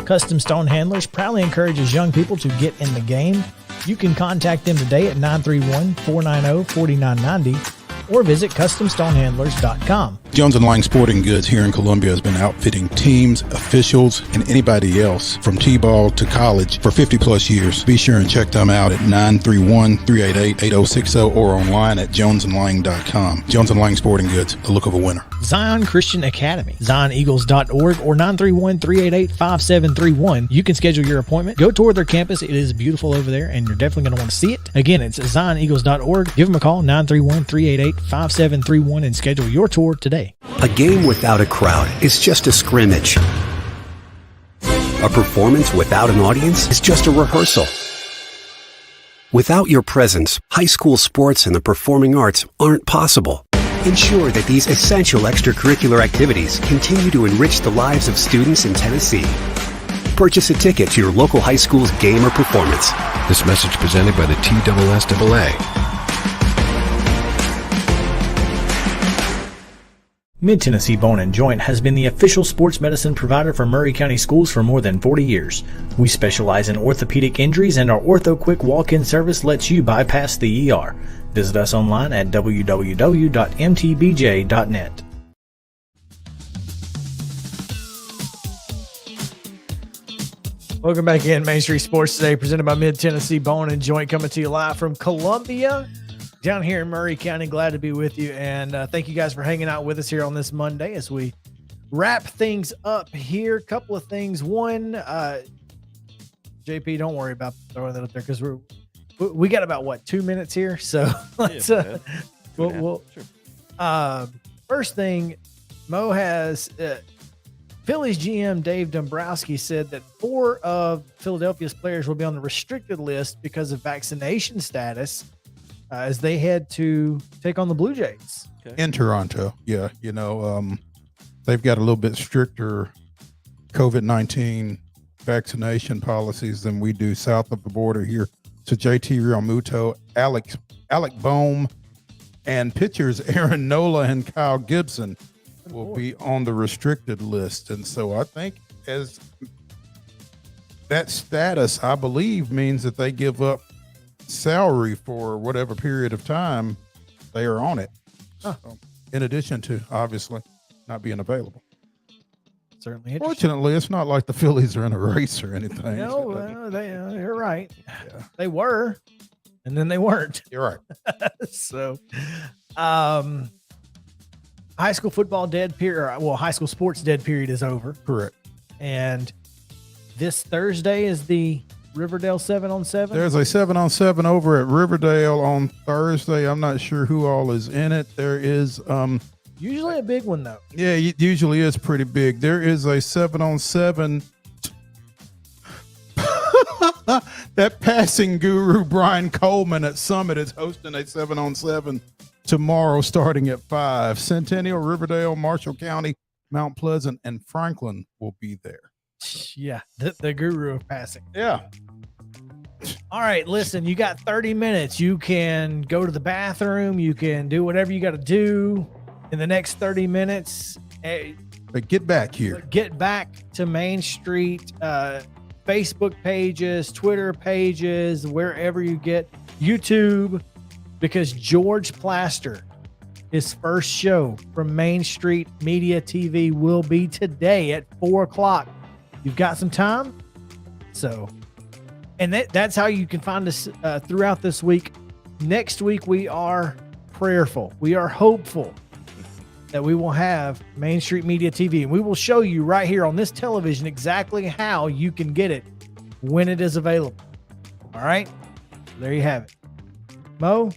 Custom Stone Handlers proudly encourages young people to get in the game. You can contact them today at 931-490-4990 or visit CustomStonehandlers.com. Jones & Lang Sporting Goods here in Columbia has been outfitting teams, officials, and anybody else from T-ball to college for 50-plus years. Be sure and check them out at 931-388-8060 or online at jonesandlang.com. Jones & Lang Sporting Goods, the look of a winner. Zion Christian Academy, ZionEagles.org or 931-388-5731. You can schedule your appointment. Go tour their campus. It is beautiful over there, and you're definitely going to want to see it. Again, it's ZionEagles.org. Give them a call, 931-388-5731, and schedule your tour today. A game without a crowd is just a scrimmage. A performance without an audience is just a rehearsal. Without your presence, high school sports and the performing arts aren't possible. Ensure that these essential extracurricular activities continue to enrich the lives of students in Tennessee. Purchase a ticket to your local high school's game or performance. This message presented by the TSSAA. Mid-Tennessee Bone and Joint has been the official sports medicine provider for Maury County schools for more than 40 years. We specialize in orthopedic injuries, and our Ortho Quick walk-in service lets you bypass the ER. Visit us online at www.mtbj.net. Welcome back in. Main Street Sports Today, presented by Mid-Tennessee Bone and Joint, coming to you live from Columbia, down here in Maury County. Glad to be with you, and thank you guys for hanging out with us here on this Monday as we wrap things up here. Couple of things. One, JP, don't worry about throwing that up there because we got about 2 minutes here, so let's Sure. first thing, Mo has Phillies GM Dave Dombrowski said that 4 of Philadelphia's players will be on the restricted list because of vaccination status as they head to take on the Blue Jays. In Toronto. Yeah. They've got a little bit stricter COVID-19 vaccination policies than we do south of the border here. So JT Realmuto, Alec Boehm, and pitchers Aaron Nola and Kyle Gibson will be on the restricted list. And so I think as that status, I believe, means that they give up salary for whatever period of time they are on it. So, in addition to obviously not being available. Certainly. Fortunately, it's not like the Phillies are in a race or anything. No, you're right. Yeah. They were, and then they weren't. You're right. So, high school football dead period. Well, high school sports dead period is over. Correct. And this Thursday is the Riverdale 7-on-7. There's a 7-on-7 over at Riverdale on Thursday. I'm not sure who all is in it. There is usually a big one though. Yeah, it usually is pretty big. There is a 7-on-7. That passing guru Brian Coleman at Summit is hosting a 7-on-7 tomorrow starting at 5. Centennial, Riverdale, Marshall County, Mount Pleasant, and Franklin will be there. Yeah, the guru of passing. Yeah. All right, listen, you got 30 minutes. You can go to the bathroom. You can do whatever you got to do in the next 30 minutes. But get back here. Get back to Main Street, Facebook pages, Twitter pages, wherever you get YouTube, because George Plaster, his first show from Main Street Media TV will be today at 4:00. You've got some time. So, and that's how you can find us throughout this week. Next week, we are prayerful. We are hopeful that we will have Main Street Media TV, and we will show you right here on this television exactly how you can get it when it is available. All right, there you have it. Mo,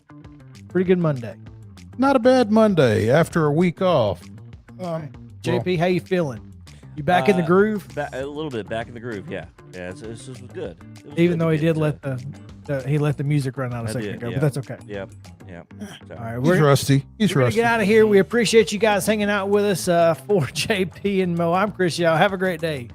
pretty good Monday. Not a bad Monday after a week off. JP, how you feeling? You back in the groove? A little bit back in the groove. Yeah, this was good. Even though he did let the music run out a second ago, but that's okay. Yep. All right, He's rusty. He's we're rusty. gonna get out of here. We appreciate you guys hanging out with us for JP and Mo. I'm Chris Yao. Have a great day.